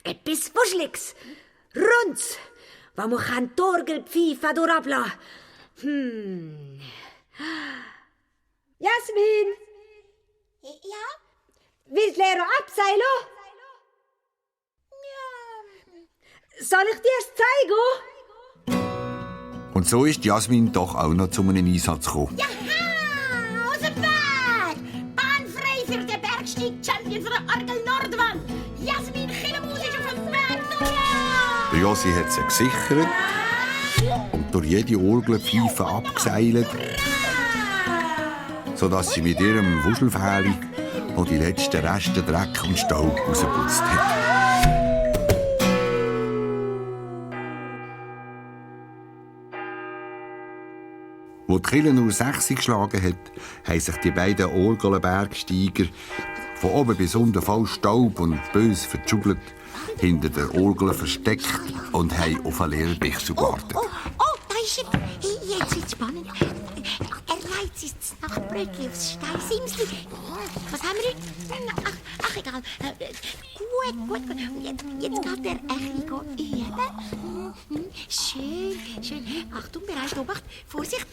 Etwas Wuscheliges, Rundes, wo man die Orgelpfeife durchablassen kann. Jasmin! Ja? Willst du Lehrer abseilen? Ja. Soll ich dir das zeigen? Und so ist Jasmin doch auch noch zu einem Einsatz gekommen. Jaha, aus dem Berg! Bahnfrei für den Bergsteig-Champion von der Orgel Nordwand! Jasmin Killemus ist auf dem Berg! Hurra! Der Jossi hat sie gesichert und durch jede Orgelpfeife abgeseilt, sodass sie mit ihrem Wuschelfähli noch die letzten Reste Dreck und Staub rausgeputzt hat. Wo die Kille nur 6 geschlagen hat, haben sich die beiden Orgelbergsteiger von oben bis unten voll Staub und bös vertschugelt hinter der Orgel versteckt und haben auf einen Lehrbichsel gewartet. Oh, da ist er. Hey, jetzt wird's spannend. Er reizt sich das Nachtbrötchen aufs Steinsimsli. Was haben wir heute? Ach egal. Gut. Jetzt geht er ein bisschen üben. Schön. Achtung, bereit, Obacht. Vorsicht.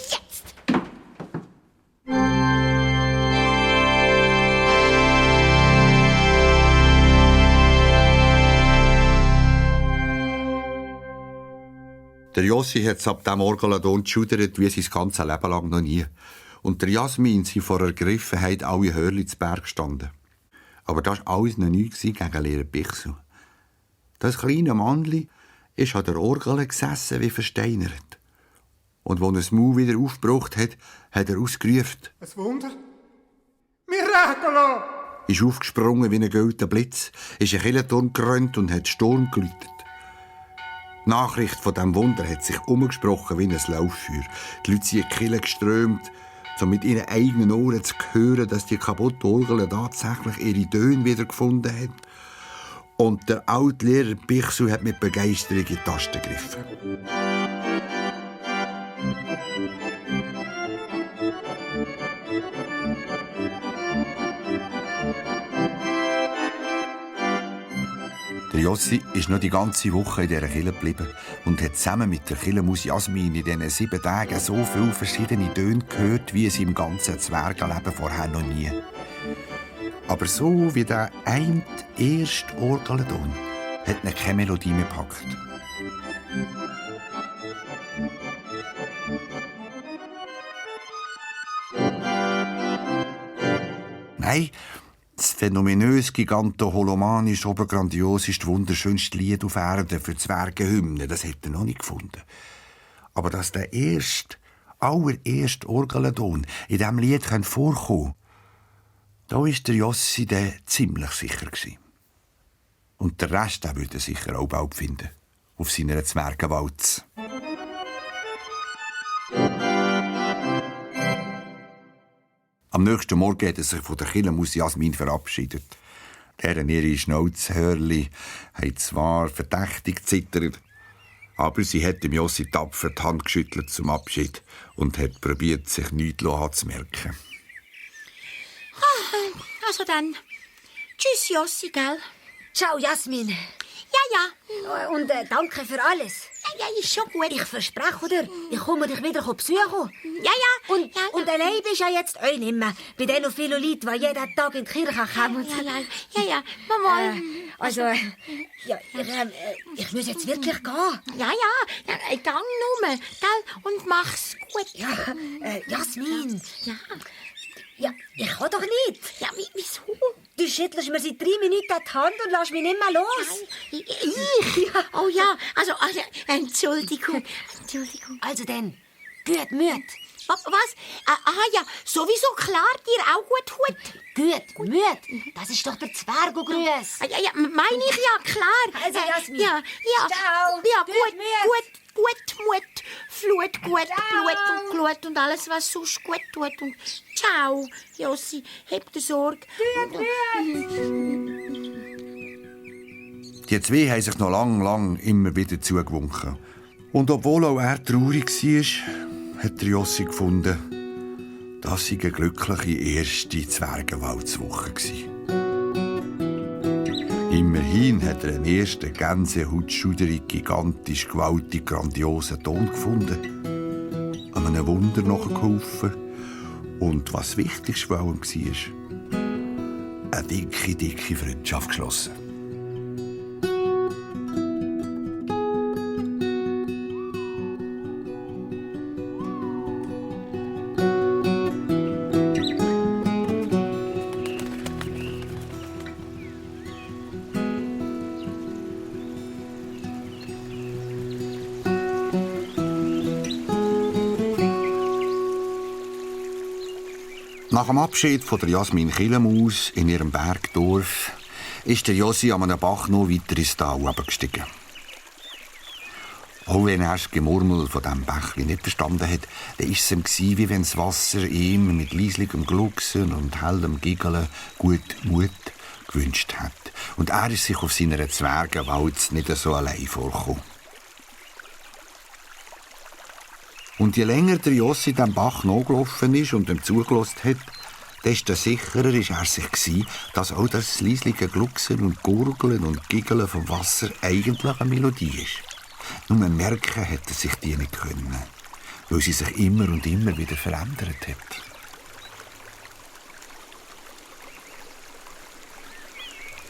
Jetzt. Der Jossi hat es ab diesem Orgelton geschudert wie sein ganzes Leben lang noch nie. und der Jasmin sind vor Ergriffenheit alle Hörli zu Berg gestanden. Aber das war alles noch nichts gegen Lehrer Bichsel. Das kleine Mannli ist an der Orgel gesessen wie versteinert. Und als er das Maul wieder aufgebraucht hat, hat er ausgerufen. Ein Wunder. Miracolo! Ist aufgesprungen wie ein goldener Blitz, ist ein Kirchenturm gerannt und hat Sturm geläutet. Die Nachricht von diesem Wunder hat sich umgesprochen wie ein Lauffeuer. Die Leute sind in die Kirche geströmt, um mit ihren eigenen Ohren zu hören, dass die kaputte Orgel tatsächlich ihre Töne wieder gefunden hat. Und der alte Lehrer Bichsel hat mit Begeisterung in die Tasten gegriffen. Der Jossi ist noch die ganze Woche in dieser Kirche geblieben und hat zusammen mit der Kirchenmaus Jasmin in diesen 7 Tagen so viele verschiedene Töne gehört, wie es im ganzen Zwergenleben vorher noch nie. Aber so wie der erste Orgelton hat ihn keine Melodie mehr gepackt. Nein, das phänomenös giganto-holomanisch obergrandioseste, wunderschönste Lied auf Erden für Zwergenhymnen, das hat er noch nicht gefunden. Aber dass der allererste Orgelton in diesem Lied vorkommen, da war der Jossi ziemlich sicher gewesen. Und der Rest würde er sicher auch bald finden, auf seiner Zwergenwalz. Am nächsten Morgen hat er sich von der Kirchenmaus Jasmin verabschiedet. Deren ihre Schnauzhörli haben zwar verdächtig gezittert, aber sie hat dem Jossi tapfer die Hand geschüttelt zum Abschied und hat probiert, sich nichts zu merken. Also dann, tschüss Jossi, gell? Ciao, Jasmin. Ja. Und danke für alles. Ja, ist schon gut. Ich verspreche dir, ich komme dich wieder besuchen. Ja. Und allein bist du ja jetzt auch nicht mehr. Bei den noch vielen Leuten, die jeden Tag in die Kirche kommen. Ja. Mama. Ich muss jetzt wirklich gehen. Ja, gang nur, gell? Und mach's gut. Ja, Jasmin. Ja, ich kann doch nicht. Ja, wieso? Du schüttelst mir seit 3 Minuten die Hand und lässt mich nicht mehr los. Ich? Ja. Oh ja, also Entschuldigung. Also dann, gut Müt. Was? Ja, sowieso klar, dir auch gut. Gut, Müt. Das ist doch der Zwergogruß. Ja, meine ich ja, klar. Also, Jasmin. Ja. Ciao. Ja, gut, Mut. Flut, gut, Blut und Glut und alles, was sonst gut tut. Und ciao, Jossi, hab dir Sorge. Die zwei haben sich noch lang immer wieder zugewunken. Und obwohl auch er traurig war, hat der Jossi gefunden, das sei eine glückliche erste Zwergenwaldswoche gewesen. Immerhin hat er einen ersten gänsehautschuderigen, gigantisch, gewaltig, grandiosen Ton gefunden, an einem Wunder nachgeholfen und, was wichtigst für allem war, eine dicke Freundschaft geschlossen. Nach dem Abschied von der Jasmin Kirchenmaus in ihrem Bergdorf ist der Jossi an einem Bach noch weiter ins Tal herabgestiegen. Auch wenn er das Gemurmel von diesem Bächli nicht verstanden hat, dann war es ihm, wie wenn das Wasser ihm mit leislichem Glucksen und hellem Giggeln gut Mut gewünscht hat. Und er ist sich auf seiner Zwergenwalz nicht so allein vorgekommen. Und je länger der Jossi dem Bach nachgelaufen ist und ihm zugelassen hat, desto sicherer war er sich, dass auch das leisliche Glucksen und Gurgeln und Giggeln vom Wasser eigentlich eine Melodie ist. Nur merken hätte er sich die nicht können, weil sie sich immer und immer wieder verändert hat.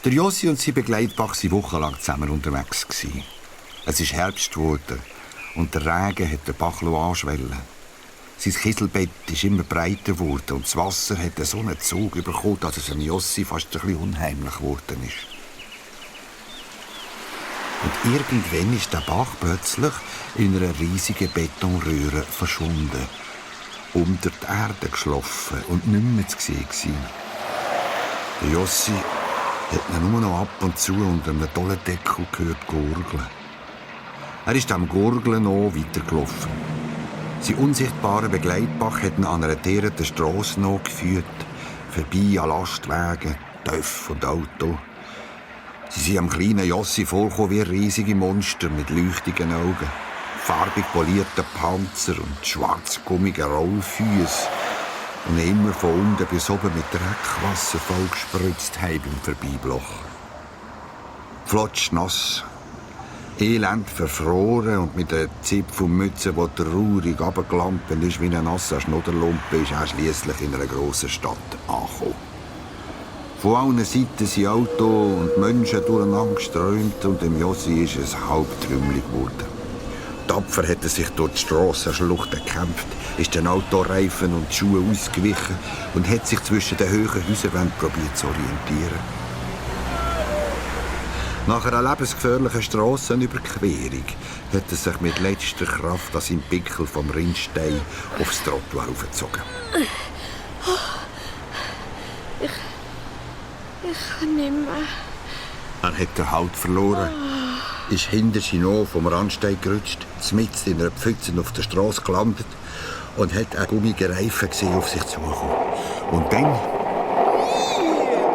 Der Jossi und sein Begleitbach waren wochenlang zusammen unterwegs. Es ist Herbst geworden und der Regen hat den Bach anschwellen. Sein Kieselbett ist immer breiter geworden und das Wasser hat so einen Zug bekommen, dass es dem Jossi fast ein bisschen unheimlich geworden ist. Und irgendwann ist der Bach plötzlich in einer riesigen Betonröhre verschwunden, unter die Erde geschlafen und nicht mehr zu sehen gewesen. Der Jossi hat ihn nur noch ab und zu unter einem Tollendeckel gehört gurgeln. Er ist am Gurgeln noch weitergelaufen. Sein unsichtbarer Begleitbach hat ihn an einer teerenden Strasse noch geführt, vorbei an Lastwagen, Töpfen und Auto. Sie sind am kleinen Jossi vorgekommen wie riesige Monster mit leuchtigen Augen, farbig polierten Panzer und schwarzgummigen Rollfüßen, und immer von unten bis oben mit Dreckwasser vollgespritzt haben beim Vorbeiblochen. Flotschnass, elend verfroren und mit einer Zipfelmütze, die traurig runtergelampt ist wie ein nasser Schnudderlumpe, ist er schliesslich in einer grossen Stadt angekommen. Von allen Seiten sind Autos und Menschen durcheinander geströmt und dem Jossi ist es halb trümmelig geworden. Tapfer hat er sich durch die Strassenschlucht gekämpft, ist den Autoreifen und die Schuhe ausgewichen und hat sich zwischen den hohen Häuserwänden probiert zu orientieren. Nach einer lebensgefährlichen Strassenüberquerung hat er sich mit letzter Kraft an seinem Pickel vom Rindstein aufs Trottoir aufgezogen. Ich kann nicht mehr. Er hat den Halt verloren, ist hinter sich vom Randstein gerutscht, mitten in einer Pfütze auf der Straße gelandet und hat einen gummigen Reifen gesehen auf sich zukommen. Und dann...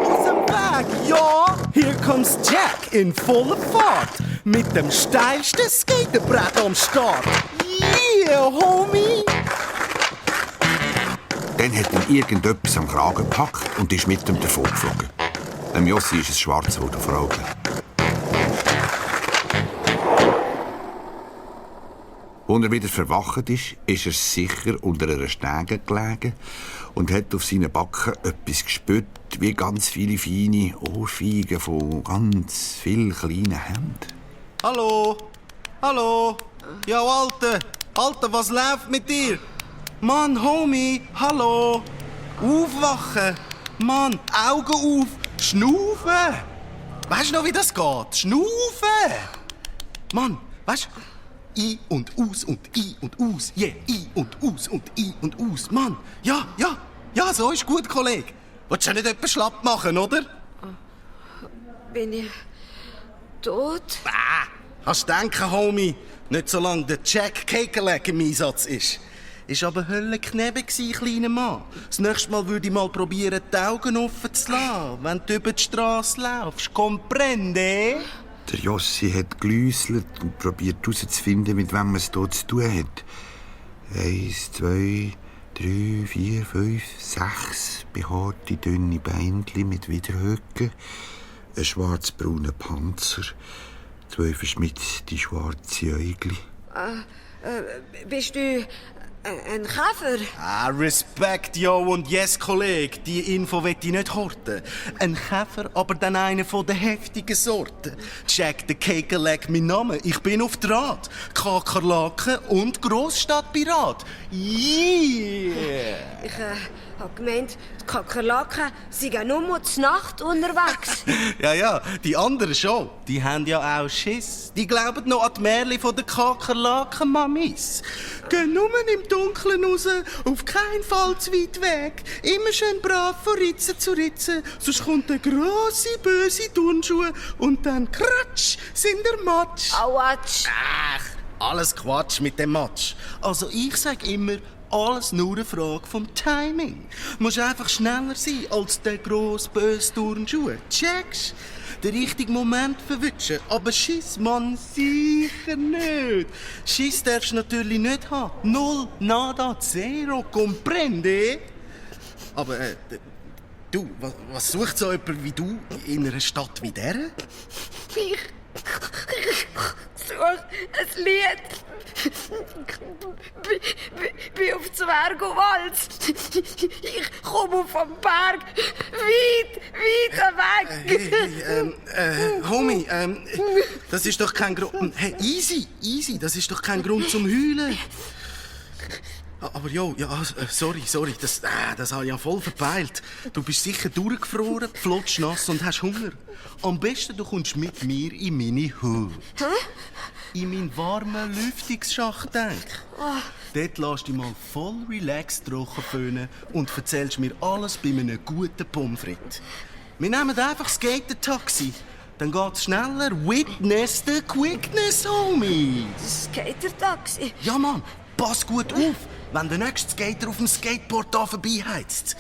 Aus dem Weg, ja! Hier kommt Jack in voller Fahrt mit dem steilsten Skaterbrett am Start. Yeah, homie! Dann hat ihn irgendetwas am Kragen gepackt und ist mit ihm davongeflogen. Dem Jossi ist es schwarz geworden vor Augen. Als er wieder verwacht ist er sicher unter einer Stege gelegen und hat auf seinen Backen etwas gespürt, wie ganz viele feine Ohrfeigen von ganz vielen kleinen Händen. Hallo? Hallo? Ja, Alter! Alter, was läuft mit dir? Mann, Homie, hallo! Aufwachen! Mann, Augen auf! Schnaufen! Weißt du noch, wie das geht? Schnaufen! Mann, weißt du? I und aus und I und aus. Yeah, I und aus und I und aus. Mann, ja, so ist gut, Kollege. Willst du nicht etwas schlapp machen, oder? Bin ich tot? Hast du denken, Homie, nicht solange der Jack Kekelek im Einsatz ist. Ist aber Höllenknebe gsi, kleiner Mann. Das nächste Mal würde ich mal probieren, die Augen offen zu lassen, wenn du über die Straße laufst. Comprende? Der Jossi hat geläuselt und probiert herauszufinden, mit wem man es hier zu tun hat. 1, 2, 3, 4, 5, 6 behaarte, dünne Beinchen mit Widerhöcken, ein schwarz-brauner Panzer, 2 verschmitzte schwarze Äugli. Bist du ein Käfer? Respekt, yo und yes, Kollege. Die Info will ich nicht horten. Ein Käfer, aber dann einer von der heftigen Sorten. Jack the Kekelek, mein Name. Ich bin auf Draht. Kakerlaken und Grossstadtpirat. Yeah! Ich hab gemeint, die Kakerlaken sind nur zur Nacht unterwegs. Ja, die anderen schon. Die haben ja auch Schiss. Die glauben noch an die Märchen von den Kakerlaken-Mamis. Gehen nur im Dunkeln raus, auf keinen Fall zu weit weg. Immer schön brav von Ritze zu Ritze, sonst kommt eine grosse, böse Turnschuhe und dann kratsch, sind der Matsch. Autsch. Ach, alles Quatsch mit dem Matsch. Also ich sag immer, alles nur eine Frage vom Timing. Musst einfach schneller sein als der grosse, böse Turnschuhe. Checkst? Den richtigen Moment verwischen. Aber Schiss, Mann, sicher nicht. Schiss darfst du natürlich nicht haben. Null, nada, zero, comprende? Aber, du, was sucht so jemand wie du in einer Stadt wie der? Ich suche ein Lied. Bin auf Zwergowald. Ich komme vom Berg weit weg. Homie, das ist doch kein Grund. Hey, easy, das ist doch kein Grund zum Heulen. Aber sorry, das habe ich ja voll verpeilt. Du bist sicher durchgefroren, flotschnass und hast Hunger. Am besten, du kommst mit mir in meine Höhle. In meinen warmen Lüftungsschacht, denk. Dort lässt du dich mal voll relaxed trockenföhnen und erzählst mir alles bei einem guten Pommes frites. Wir nehmen einfach das Skater-Taxi. Dann geht's schneller. Witness the quickness, homie. Das Skater-Taxi? Ja, Mann, pass gut auf, wenn der nächste Skater auf dem Skateboard da vorbeiheizt.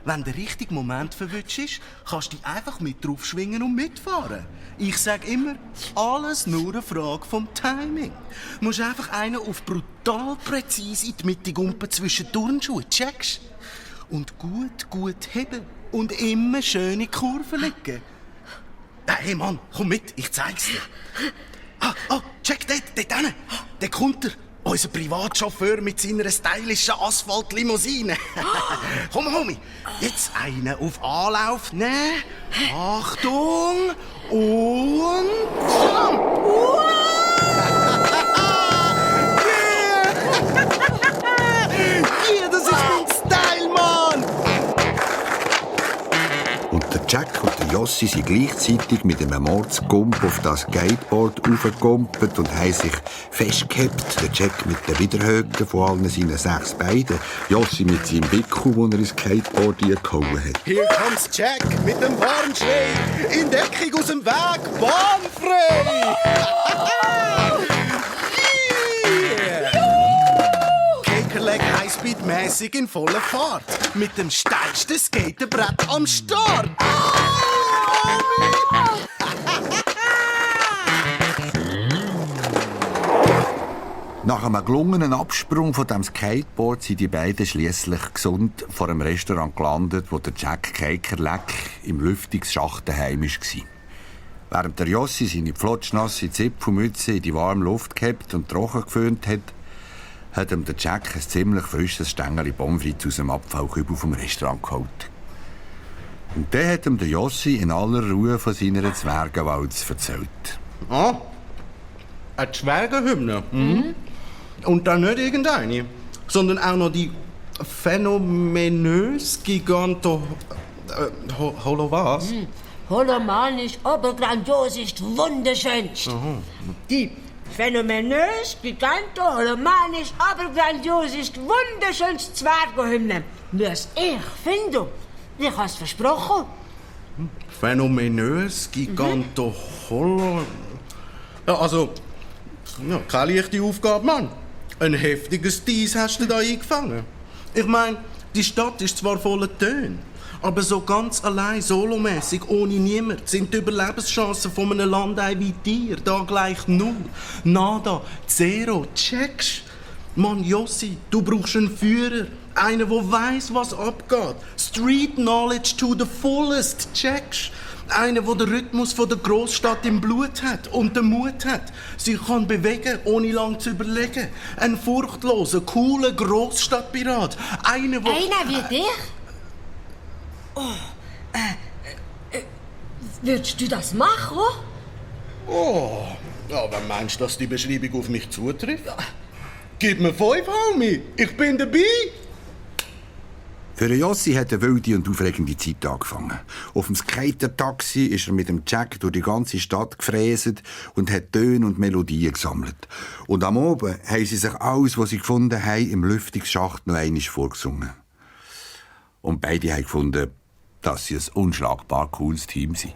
Wenn der richtige Moment verwünscht ist, kannst du dich einfach mit drauf schwingen und mitfahren. Ich sag immer, alles nur eine Frage vom Timing. Du musst einfach einen auf brutal präzise in die Mitte gumpen zwischen Turnschuhen, checkst? Und gut heben und immer schöne Kurven legen. Hey Mann, komm mit, ich zeig's dir. Check dort hin. Der kommt er. Unser Privatchauffeur mit seiner stylischen Asphaltlimousine. Komm, Homie. Jetzt einen auf Anlauf nehmen. Achtung. Und... Yeah, das ist mein Style, Mann. Und der Jack und der Jossi sind gleichzeitig mit einem Mordsgump auf das Skateboard aufgegumpelt und haben sich festgehabt. Der Jack mit den Widerhöcken von allen seinen 6 Beinen, Jossi mit seinem Bickel, wo er ins Skateboard gehauen hat. Hier kommt's Jack mit dem Warnschrei. In Deckung aus dem Weg, bahnfrei! Cakerleg Highspeed-mässig in voller Fahrt. Mit dem steilsten Skaterbrett am Start. Nach einem gelungenen Absprung von dem Skateboard sind die beiden schließlich gesund vor einem Restaurant gelandet, wo der Jack Cakerleg im Lüftungsschacht daheim war. Während der Jossi seine flotschnasse Zipfelmütze in die warme Luft gehabt und trocken geföhnt hat ihm der Jack ein ziemlich frisches Stängeli Pommes frites aus dem Abfallkübel vom Restaurant geholt. Und dann hat ihm der Jossi in aller Ruhe von seiner Zwergenwalz erzählt. Ah, eine Zwergenhymne. Mhm. Und dann nicht irgendeine, sondern auch noch die phänomenös Giganto... Holo was? Holomanisch, obergrandiosisch, wunderschönst. Die phänomenös, giganto, holomanisch, obergrandiosisch, wunderschönst Zwergenhymne. Das ich finde. Ich habe es versprochen. Phänomenös Giganto Holo... Ja, also... Ja, keine leichte Aufgabe, Mann. Ein heftiges Dies hast du da eingefangen. Ich meine, die Stadt ist zwar voller Töne, aber so ganz allein, solomässig, ohne niemand, sind die Überlebenschancen von einem Landei wie dir da gleich null. Nada, zero, checkst? Mann, Jossi, du brauchst einen Führer. Einen, der weiss, was abgeht. Street Knowledge to the fullest, checkst? Einer, der den Rhythmus der Großstadt im Blut hat und den Mut hat, sich kann bewegen, ohne lang zu überlegen. Ein furchtloser, cooler Großstadtpirat. Einer wie dich? Würdest du das machen? Oh, aber meinst du, dass die Beschreibung auf mich zutrifft? Gib mir 5, Homie. Ich bin dabei. Für Jossi hat eine wilde und aufregende Zeit angefangen. Auf dem Skater-Taxi ist er mit dem Jack durch die ganze Stadt gefräset und hat Töne und Melodien gesammelt. Und am Abend haben sie sich alles, was sie gefunden haben, im Lüftungsschacht noch einmal vorgesungen. Und beide haben gefunden, dass sie ein unschlagbar cooles Team sind.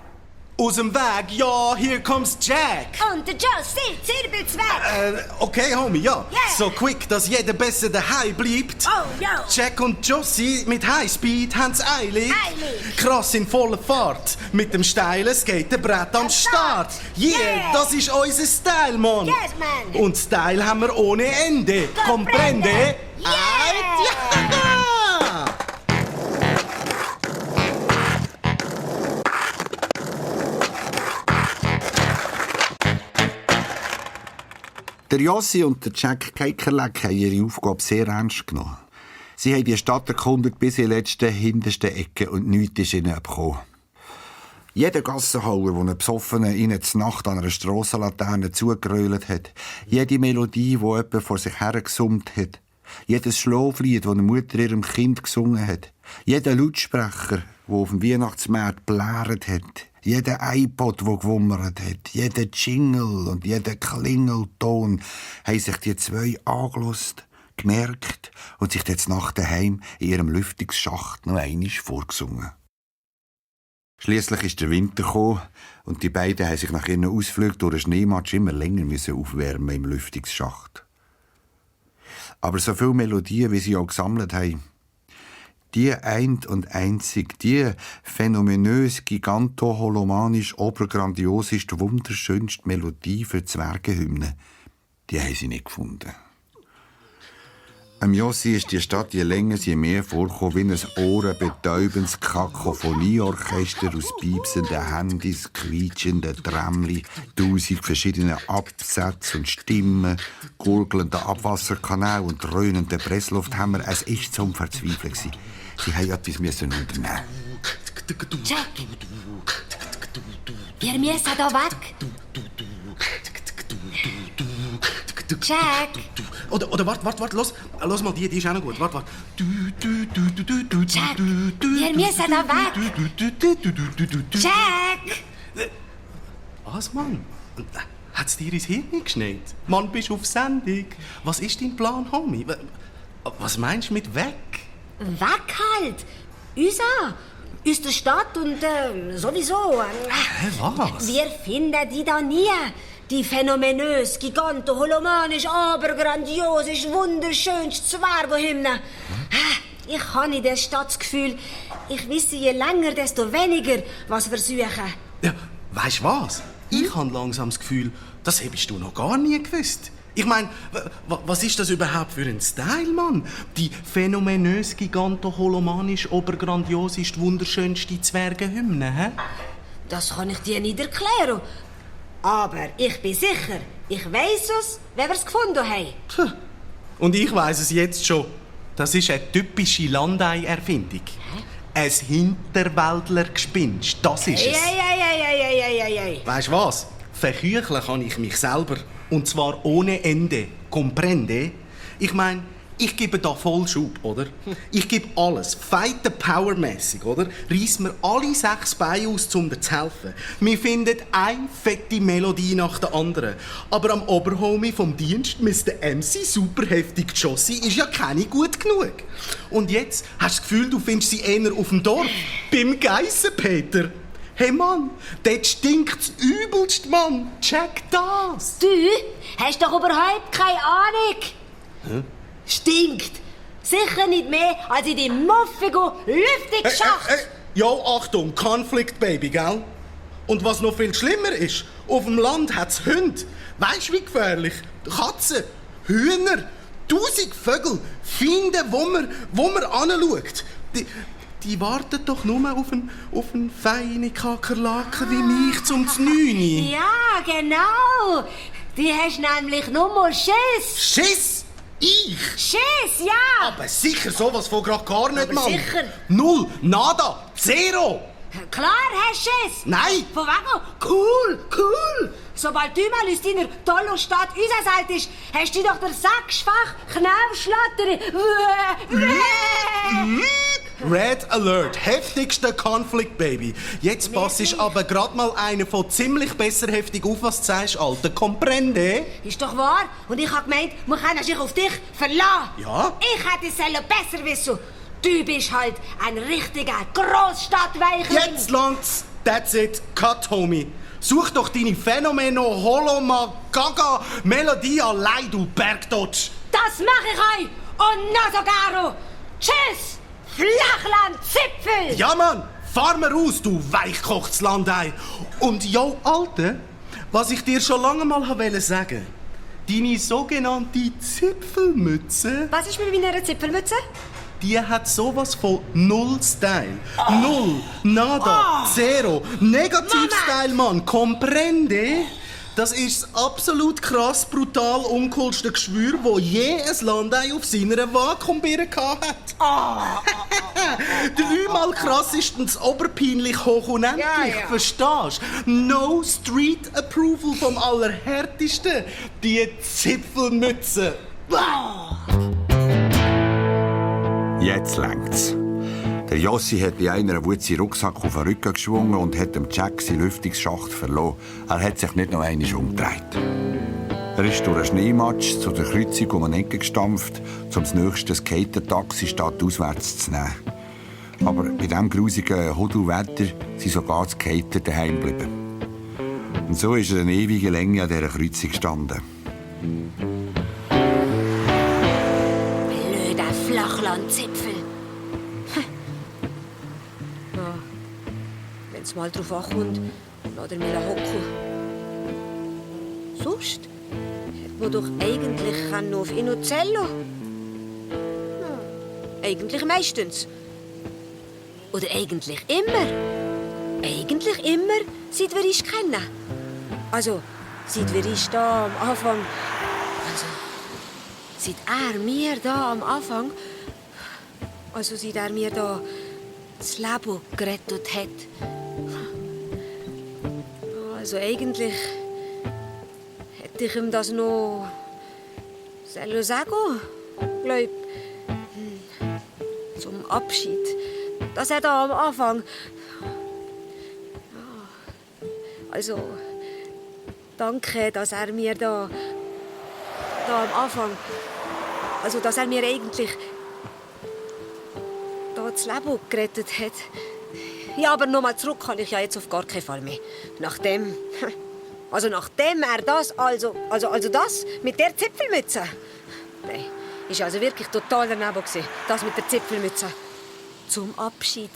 Aus dem Weg, ja, hier kommt's Jack. Und der Jossi, Zirbelzwerg. Okay, Homie, ja. Yeah. So quick, dass jeder besser daheim bleibt. Oh, ja. Jack und Jossi mit Highspeed haben's eilig. Eilig. Krass in voller Fahrt. Mit dem steilen Skaterbrett am Start. Yeah, das ist unser Style, Mann. Yes, man. Und Style haben wir ohne Ende. Comprende? Yeah. Ja! Der Jossi und der Jack Cakerleg haben ihre Aufgabe sehr ernst genommen. Sie haben die Stadt erkundet bis in die letzten, hintersten Ecken und nichts ist ihnen abgekommen. Jeder Gassenhauer, der einen Besoffenen ihnen zur Nacht an einer Strassenlaterne zugerölt hat, jede Melodie, die jemand vor sich hergesummt hat, Jedes Schlaflied, das eine Mutter ihrem Kind gesungen hat. Jeder Lautsprecher, der auf dem Weihnachtsmarkt bläret hat. Jeder iPod, der gewummert hat. Jeder Jingle und jeder Klingelton haben sich die zwei angelost, gemerkt und sich jetzt nach daheim in ihrem Lüftungsschacht noch einmal vorgesungen. Schliesslich ist der Winter gekommen und die beiden haben sich nach ihren Ausflügen durch den Schneematsch immer länger aufwärmen im Lüftungsschacht. Aber so viele Melodien, wie sie auch gesammelt haben, die ein und einzig, die phänomenös, giganto-holomanisch, obergrandiosist, wunderschönste Melodie für Zwergenhymnen, die haben sie nicht gefunden. Am Jossi ist die Stadt je länger je mehr vorgekommen wie ein ohrenbetäubendes Kakophonieorchester aus piepsenden Handys, quietschenden Trämli, 1000 verschiedene Absätze und Stimmen, gurgelnden Abwasserkanälen und dröhnenden Presslufthämmer. Es war zum Verzweifeln. Sie mussten etwas unternehmen. Jack! Wir müssen da weg! Jack! Oder warte, los mal, die ist auch noch gut. Warte. Jack! Wir müssen da weg! Jack! Was, Mann? Hat's dir ins Hirn geschneit? Mann, bist auf Sendung. Was ist dein Plan, Homie? Was meinst du mit weg? Weg halt! Uns an! Aus der Stadt und sowieso. Was? Wir finden die da nie. Die phänomenös, giganto, holomanisch, aber grandiosisch, wunderschönste Zwergenhymne. Ich habe in der Stadt das Gefühl, ich wisse je länger, desto weniger, was wir suchen. Ja, weisst was? Ich habe langsam das Gefühl, das hättest du noch gar nie gewusst. Ich meine, was ist das überhaupt für ein Style, Mann? Die phänomenös, giganto, holomanisch, obergrandiosisch, wunderschönste Zwergenhymne, hä? Das kann ich dir nicht erklären. Aber ich bin sicher, ich weiss es, wenn wir es gefunden haben. Und ich weiss es jetzt schon. Das ist eine typische Landei-Erfindung. Ein Hinterwäldler-Gespinst, das ist es. Weisst was? Verkücheln kann ich mich selber. Und zwar ohne Ende. Comprende? Ich meine, ich gebe da voll Schub, oder? Ich gebe alles, feite powermässig, oder? Reiss mir alle 6 Beine aus, um dir zu helfen. Wir finden eine fette Melodie nach der anderen. Aber am Oberhomie vom Dienst, Mr. MC, super heftig Jossi, ist ja keine gut genug. Und jetzt hast du das Gefühl, du findest sie eher auf dem Dorf, beim Geissenpeter. Hey Mann, dort stinkt's übelst, Mann. Check das. Du hast doch überhaupt keine Ahnung. Hä? Stinkt. Sicher nicht mehr als in die muffigen Lüftungsschacht. Jo, Achtung, Konflikt, Baby, gell? Und was noch viel schlimmer ist, auf dem Land hat's Hunde. Weisst du, wie gefährlich? Katzen, Hühner, 1000 Vögel, Feinde, wo man anschaut. Die warten doch nur auf einen feinen Kakerlaken wie mich zum 9. Ja, genau. Die hast nämlich nur Schiss. Schiss? Ich? Schiss, ja. Aber sicher sowas von grad gar nicht, Aber Mann. sicher. 0, nada, 0. Klar hast du Schiss. Nein. Von wegen? Cool. Sobald du mal aus deiner tollen Stadt raus ist, hast du doch der Sack schwach, Knaufschlatter. Red Alert, heftigster Konflikt, Baby. Jetzt passt ich aber grad mal einer von ziemlich besser heftig auf, was du sagst, Alter. Comprende? Ist doch wahr. Und ich hab gemeint, man kann sich auf dich verlassen. Ja? Ich hätte es besser wissen. Du bist halt ein richtiger Großstadtweichling. Jetzt langt's. That's it. Cut, Homie. Such doch deine Phänomeno-Holoma-Gaga-Melodie allein, du Bergdotsch. Das mach ich euch. Und noch sogar. Tschüss, Flachland-Zipfel. Ja, Mann. Fahr mir raus, du weichkochtes Landei. Und yo, Alter, was ich dir schon lange mal wollte sagen. Deine sogenannte Zipfelmütze... Was ist mit meiner Zipfelmütze? Die hat sowas von null Style. Null, nada, zero. Negativ-Style, Mann. Comprende? Das ist das absolut krass, brutal uncoolste Geschwür, das je ein Landei auf seiner Vakuumbirne hat. Dreimal krassestens oberpeinlich hoch unendlich. Ja. Verstehst? No Street Approval vom Allerhärtesten. Die Zipfelmütze. Jetzt längt's. Der Jossi hat bei einer Wut seinen Rucksack auf den Rücken geschwungen und hat dem Jack seinen Lüftungsschacht verloren. Er hat sich nicht noch einmal umgedreht. Er ist durch einen Schneematsch zu der Kreuzung um eine Ecke gestampft, um das nächste Skater-Taxi stadtauswärts zu nehmen. Aber bei diesem grusigen Hodelwetter sind sogar die Skater daheim geblieben. Und so ist er eine ewige Länge an dieser Kreuzung gestanden. Blöder Flachlandzipfel. Ja, wenn's mal drauf ankommt, lässt er mich hocken. Sonst hätte man doch eigentlich noch auf Inocello. Ja, eigentlich meistens. Oder eigentlich immer. Eigentlich immer, seit wir uns kennen. Also, seit wir uns da am Anfang... Also, seit er mir da am Anfang... Also, seit er mir da das Leben gerettet hat. Also, eigentlich... hätte ich ihm das noch... sagen sollen, glaub. Zum Abschied. Dass er da am Anfang... Also, danke, dass er mir da am Anfang... Also, dass er mir eigentlich... da das Leben gerettet hat. Ja, aber nochmal zurück kann ich ja jetzt auf gar keinen Fall mehr. Nachdem er das, also das mit der Zipfelmütze. Nein, ist also wirklich total daneben gewesen, das mit der Zipfelmütze. Zum Abschied.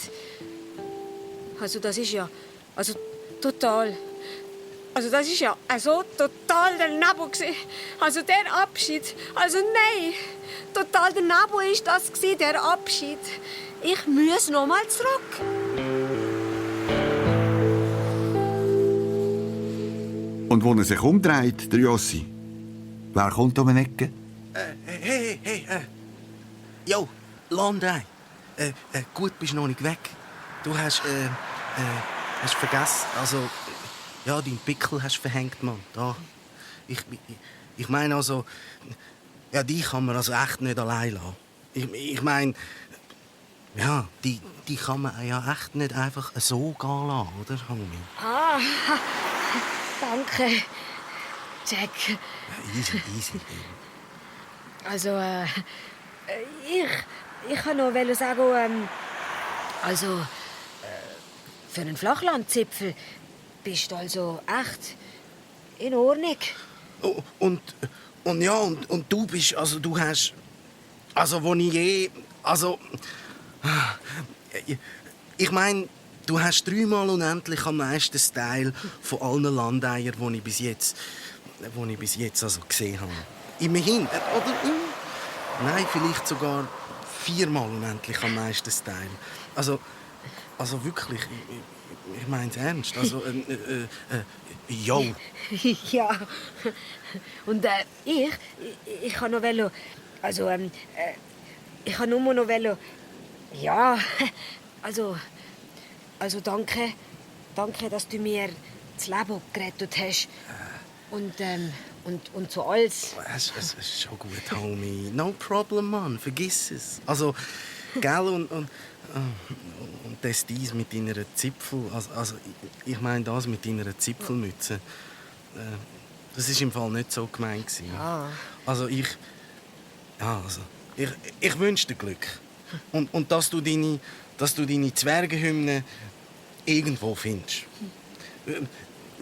Also das ist ja, also total. Also das ist ja also total daneben gewesen. Also der Abschied. Also nein, total daneben ist das gewesen, der Abschied. Ich muss noch mal zurück. Und als er sich umdreht, der Jossi, wer kommt um eine Ecke? Hey, yo, Landei. Gut, bist noch nicht weg. Du hast vergessen, also, ja, deinen Pickel hast verhängt, Mann. Da. Ich meine also, ja, die kann man also echt nicht allein lassen. Ich meine, ja, die kann man ja echt nicht einfach so gehen lassen, oder, Homie? Ah, danke, Jack. Easy. Also, ich kann noch sagen, also, für einen Flachlandzipfel bist du also echt in Ordnung. Und du bist, also du hast, also wo ich also, ich meine, du hast 3-mal unendlich am meisten Style von allen Landeiern, die ich bis jetzt also gesehen habe. Immerhin, oder? Nein, vielleicht sogar 4-mal unendlich am meisten Style. Also wirklich, ich meine es ernst. Also, yo. Ja. Und ich kann noch wollen, also, ich kann nur noch wollen, ja, also danke, dass du mir das Leben gerettet hast. Und so alles. Es ist schon gut, Homie. No problem, Mann. Vergiss es. Also, gell, und das dies mit deiner Zipfel, also ich meine das mit deiner Zipfelmütze, das ist im Fall nicht so gemeint gewesen. Ja. Also ich wünsche dir Glück und dass du deine Zwergenhymne irgendwo findest.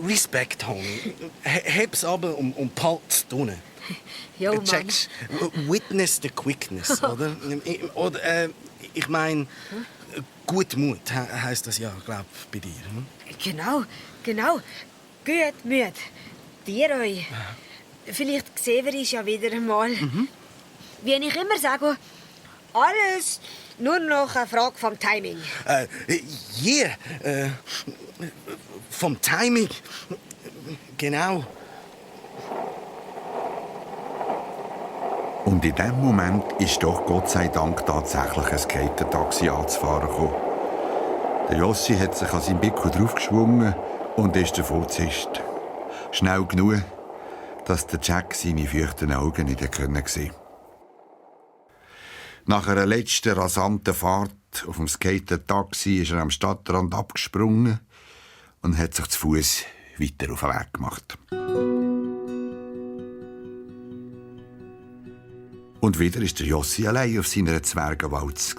Respekt, Homie. Heb's aber Palz tun. Jo, Mann. Checkst, witness the quickness, oder? Oder ich meine, gut Mut heisst das ja, glaub bei dir. Hm? Genau. Gut Mut. Dir euch. Vielleicht sehen wir uns ja wieder einmal. Wie ich immer sage, alles nur noch eine Frage vom Timing. Vom Timing. Genau. Und in diesem Moment ist doch Gott sei Dank tatsächlich ein Skater-Taxi anzufahren gekommen. Der Jossi hat sich an seinen Bickel draufgeschwungen und ist davon gezischt. Schnell genug, dass der Jack seine feuchten Augen nicht sehen konnte. Nach einer letzten rasanten Fahrt auf dem Skater-Taxi ist er am Stadtrand abgesprungen und hat sich zu Fuß weiter auf den Weg gemacht. Und wieder war der Jossi allein auf seiner Zwergenwalz.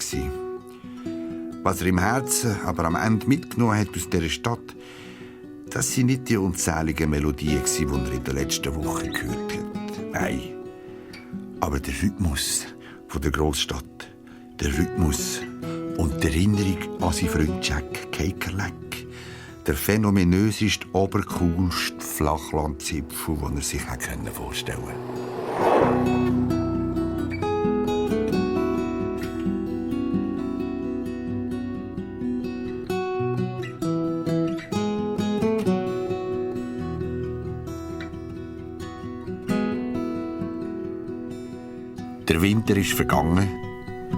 Was er im Herzen aber am Ende mitgenommen hat aus dieser Stadt, das waren nicht die unzähligen Melodien, die er in der letzten Woche gehört hat. Nein, aber der Rhythmus von der Großstadt, der Rhythmus und die Erinnerung an seinen Freund Jack Kekerleck, der phänomenöseste, obercoolste Flachlandzipfel, den er sich vorstellen konnte. Der Winter ist vergangen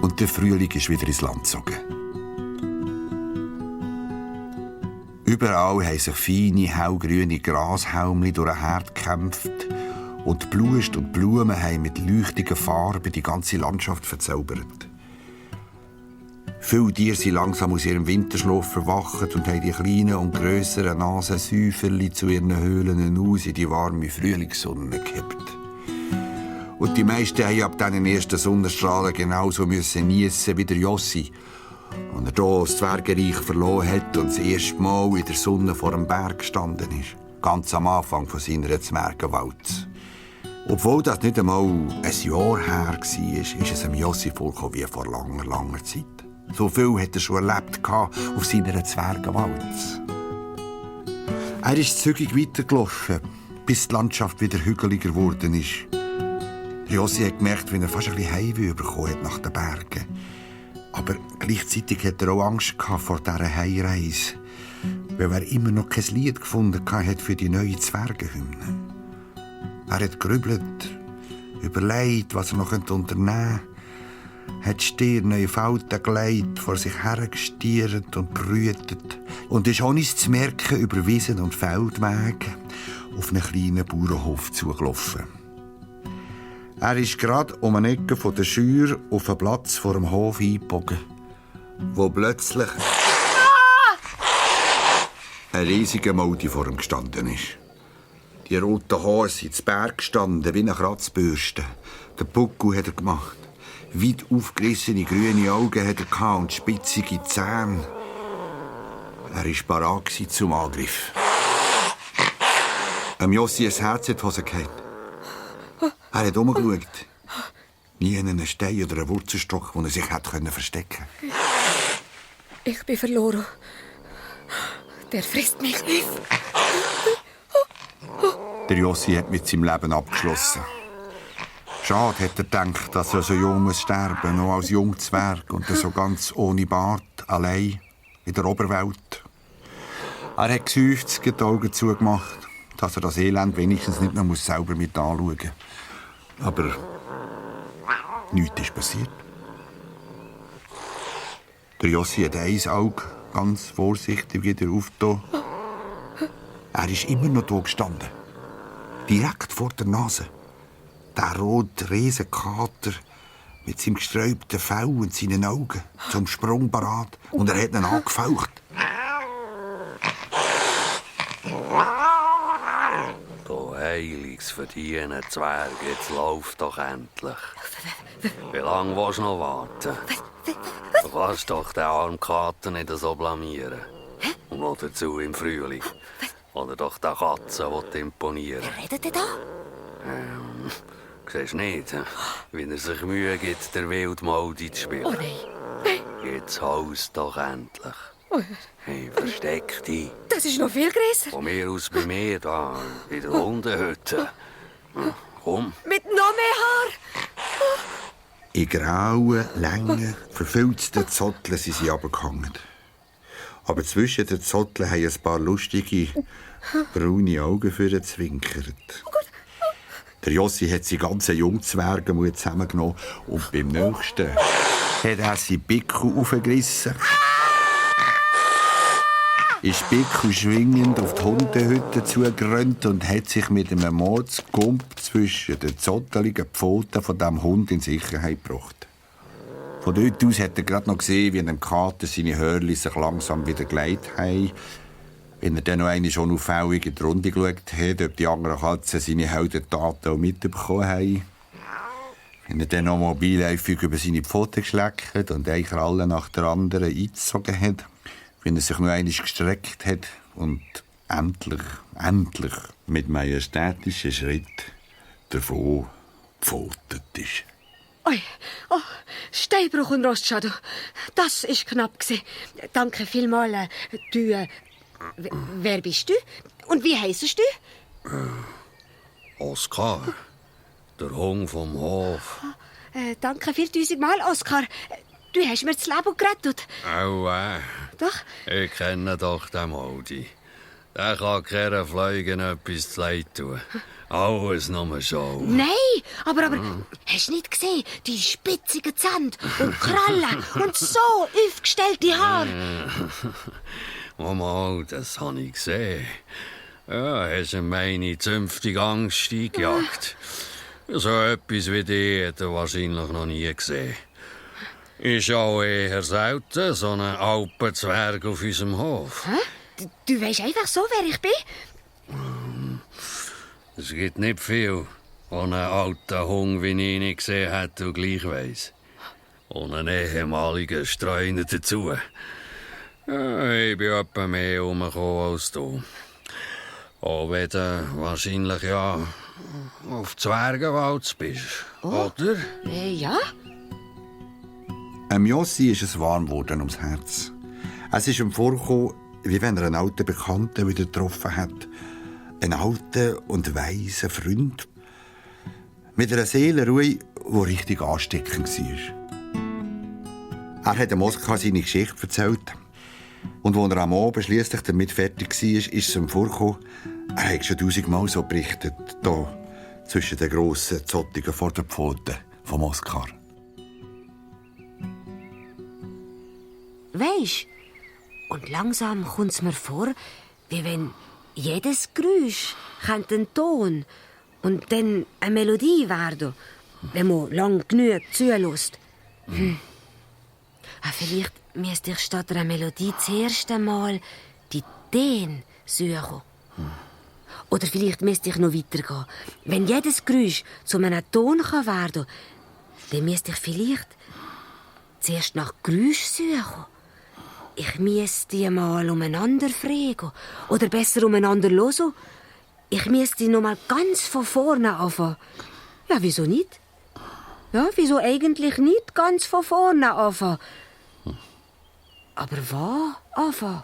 und der Frühling ist wieder ins Land gezogen. Überall haben sich feine, hellgrüne Grashalme durch den Herd gekämpft und die Blust und die Blumen haben mit leuchtigen Farben die ganze Landschaft verzaubert. Viele Tiere sind langsam aus ihrem Winterschlaf erwacht und haben die kleinen und grösseren Nasensäuferli zu ihren Höhlen aus in die warme Frühlingssonne gehabt. Und die meisten haben ab diesen ersten Sonnenstrahlen genauso niessen wie der Jossi, als er hier das Zwergenreich verloren hat und das erste Mal in der Sonne vor dem Berg gestanden ist. Ganz am Anfang von seiner Zwergenwalz. Obwohl das nicht einmal ein Jahr her war, ist es dem Jossi vorgekommen wie vor langer, langer Zeit. So viel hat er schon erlebt auf seiner Zwergenwalz. Er ist zügig weitergelaufen, bis die Landschaft wieder hügeliger geworden ist. Jossi hat gemerkt, wie er fast ein bisschen Heimweh bekommen hat nach den Bergen. Aber gleichzeitig hat er auch Angst vor dieser Heimreise, weil er immer noch kein Lied gefunden hat für die neue Zwergenhymne. Er hat grübelt, überlegt, was er noch unternehmen könnte, hat die Stirn in Falten gelegt, vor sich hergestiert und brütet und ist ohne es zu merken über Wiesen und Feldwege auf einen kleinen Bauernhof zugelaufen. Er ist gerade um eine Ecke von der Scheuer auf einen Platz vor dem Hof eingebogen, wo plötzlich ein riesiger Moldi vor ihm gestanden ist. Die roten Haare sind zu Berg gestanden, wie eine Kratzbürste. Den Buckel hat er gemacht. Weit aufgerissene grüne Augen hat er und spitzige Zähne. Er war bereit zum Angriff. Jossi ist das Herz in die Hose gefallen. Er hat umgeschaut. Nie einen Stein oder einen Wurzelstock, wo er sich hätte verstecken können. Ich bin verloren. Der frisst mich auf. Der Jossi hat mit seinem Leben abgeschlossen. Schade, hat er gedacht, dass er so jung muss sterben, noch als Jungzwerg und so ganz ohne Bart, allein in der Oberwelt. Er hat geseufzt, die Augen zugemacht, dass er das Elend wenigstens nicht noch selber mit anschauen muss. Aber nichts ist passiert. Der Jossi hat ein Auge ganz vorsichtig wieder aufgetan. Er ist immer noch da gestanden. Direkt vor der Nase. Der rote Riesenkater mit seinem gesträubten Fell und seinen Augen zum Sprung parat. Und er hat ihn angefaucht. Du heiliges Verdienen, Zwerg, jetzt lauf doch endlich. Wie lange willst du noch warten? Du kannst doch den armen Kater nicht so blamieren. Und noch dazu im Frühling. Oder doch der Katze imponieren. Wer redet denn da? Siehst nicht, wie er sich Mühe gibt, der Wildmoldi zu spielen. Oh nein. Jetzt haust doch endlich. Hey, versteck dich. Das ist noch viel grösser. Von mir aus bei mir, da, in der Hundehütte. Komm. Mit noch mehr Haar. In grauen, langen, verfilzten Zotteln sind sie runtergehangen. Aber zwischen den Zotteln haben ein paar lustige, braune Augen für ihn zwinkert. Der Jossi hat seinen ganzen Jungzwergenmut zusammengenommen und beim nächsten hat er seinen Pickel aufgerissen. Ist Pickel schwingend auf die Hundehütte zugerannt und hat sich mit einem Mordsgump zwischen den zotteligen Pfoten von diesem Hund in Sicherheit gebracht. Von dort aus hat er gerade noch gesehen, wie dem Kater seine Hörli sich langsam wieder geleitet haben. Wenn er dann noch einmal schon auffällig in die Runde geschaut hat, ob die anderen Katzen seine Heldentaten auch mitbekommen haben. Wenn er dann noch mobilläufig über seine Pfoten geschleckt und eine Kralle nach der anderen eingezogen hat. Wenn er sich noch einmal gestreckt hat und endlich mit majestätischen Schritt davon gepfotet ist. Oi, oh, Steinbruch und Rostschaden. Das ist knapp gewesen. Danke vielmals. Wer bist du? Und wie heisst du? Oskar, der Hund vom Hof. Danke 4000 Mal, Oskar. Du hast mir das Leben gerettet. Au, Doch? ich kenne doch den Modi. Der kann keiner Fliegen etwas zu leid tun. Alles nur Show. Nein, aber hast du nicht gesehen? Die spitzigen Zähne und Krallen und so aufgestellte Haare. Mal, das habe ich gesehen. Ja, hast du meine zünftige Angst eingejagt. So etwas wie die hat er wahrscheinlich noch nie gesehen. Ist auch eher selten, so ein Alpenzwerg auf unserem Hof. Hä? Du weisst einfach so, wer ich bin? Es gibt nicht viel, die einen alten Hund wie ich nicht gesehen hat und gleich weiss. Und einen ehemaligen Streuner dazu. Ja, ich bin etwa mehr herumgekommen als du. Auch wenn du wahrscheinlich ja auf Zwergenwald bist, oder? Ja. Jossi ist es warm geworden ums Herz. Es ist ihm vorgekommen, wie wenn er einen alten Bekannten wieder getroffen hat. Einen alten und weisen Freund. Mit einer Seelenruhe, die richtig ansteckend war. Er hat dem Oskar seine Geschichte erzählt. Und als er am Abend schliesslich damit fertig war, ist es ihm vorgekommen, er hat schon 1000-mal so berichtet, hier zwischen den grossen zottigen Vorderpfoten vom Oskar. Weisst, und langsam kommt's mir vor, wie wenn jedes Geräusch einen Ton und dann eine Melodie werden, wenn man lang genug zulässt. Vielleicht müsste ich statt einer Melodie das erste Mal die Töne suchen. Oder vielleicht müsste ich noch weitergehen. Wenn jedes Geräusch zu einem Ton werden kann, dann müsste ich vielleicht zuerst nach Geräusch suchen. Ich müsste die mal umeinander fragen. Oder besser umeinander hören. Ich müsste noch mal ganz von vorne anfangen. Ja, wieso nicht? Ja, wieso eigentlich nicht ganz von vorne anfangen? Aber wo anfangen?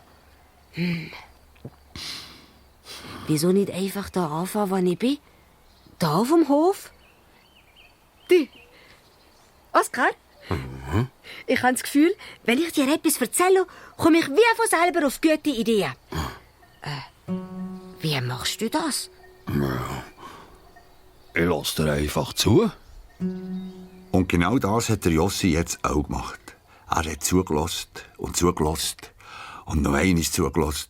Wieso nicht einfach da anfangen, wo ich bin? Da auf dem Hof? Du, Oskar? Ich habe das Gefühl, wenn ich dir etwas erzähle, komme ich wie von selber auf gute Ideen. Wie machst du das? Ich lasse dir einfach zu. Und genau das hat der Jossi jetzt auch gemacht. Er hat zugelassen und noch einmal zugelassen.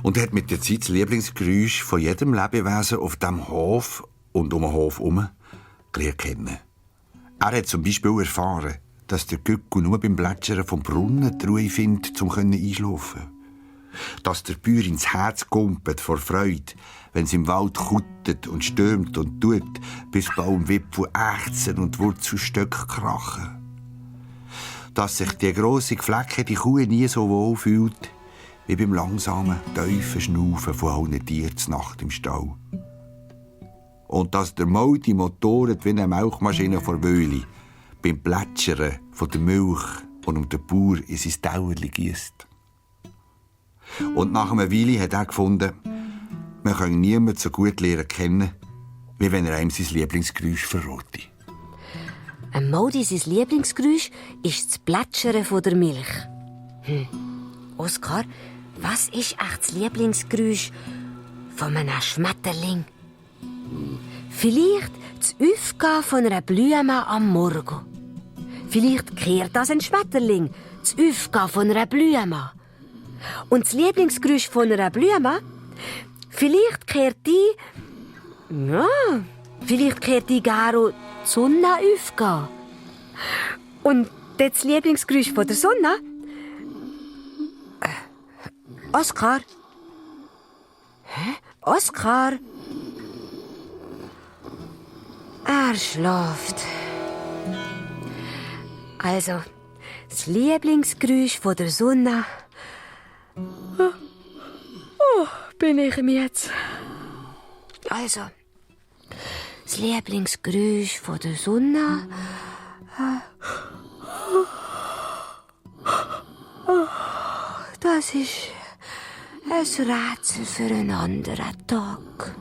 Und hat mit der Zeit das Lieblingsgeräusch von jedem Lebewesen auf dem Hof und um den Hof herum gelernt kennen. Er hat zum Beispiel erfahren, dass der Gückel nur beim Plätschern vom Brunnen die Ruhe findet, um einschlafen. Dass der Bäuer ins Herz kumpelt vor Freude, wenn es im Wald kuttet und stürmt und tut, bis Baumwipfel ächzen und Wurzelstöcke krachen. Dass sich die grosse gefleckte Kuh nie so wohl fühlt, wie beim langsamen, tiefen Schnaufen von allen Tieren zur Nacht im Stall. Und dass der Maul die Motoren wie eine Milchmaschine vor Wöhle beim Plätschern von der Milch und um den Bauer in sein Tauerli giesst. Und nach einer Weile hat er gefunden, man kann niemanden so gut lernen kennen, wie wenn er einem sein Lieblingsgeräusch verrate. Ein Maudi, sein Lieblingsgeräusch, ist das Plätschern von der Milch. Oskar, was ist echt das Lieblingsgeräusch von einem Schmetterling? Vielleicht das Aufgehen von einer Blume am Morgen. Vielleicht kehrt das ein Schmetterling, das Aufgehen von einer Blume. Und das Lieblingsgeräusch von einer Blume, vielleicht kehrt die gerne die Sonne aufgehen. Und das Lieblingsgeräusch von der Sonne? Oskar? Hä? Oskar? Er schläft. Also, das Lieblingsgeräusch von der Sonne. Oh, bin ich ihm jetzt. Also, das Lieblingsgeräusch von der Sonne. Das ist ein Rätsel für einen anderen Tag.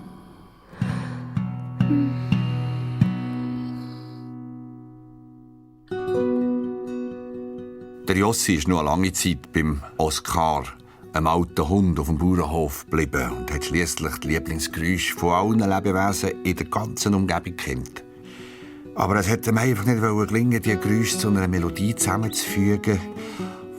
Der Jossi ist noch eine lange Zeit beim Oskar, einem alten Hund, auf dem Bauernhof geblieben und hat schliesslich die Lieblingsgeräusche von allen Lebewesen in der ganzen Umgebung kennt. Aber es hätte ihm einfach nicht gelingen, diese Geräusche zu einer Melodie zusammenzufügen,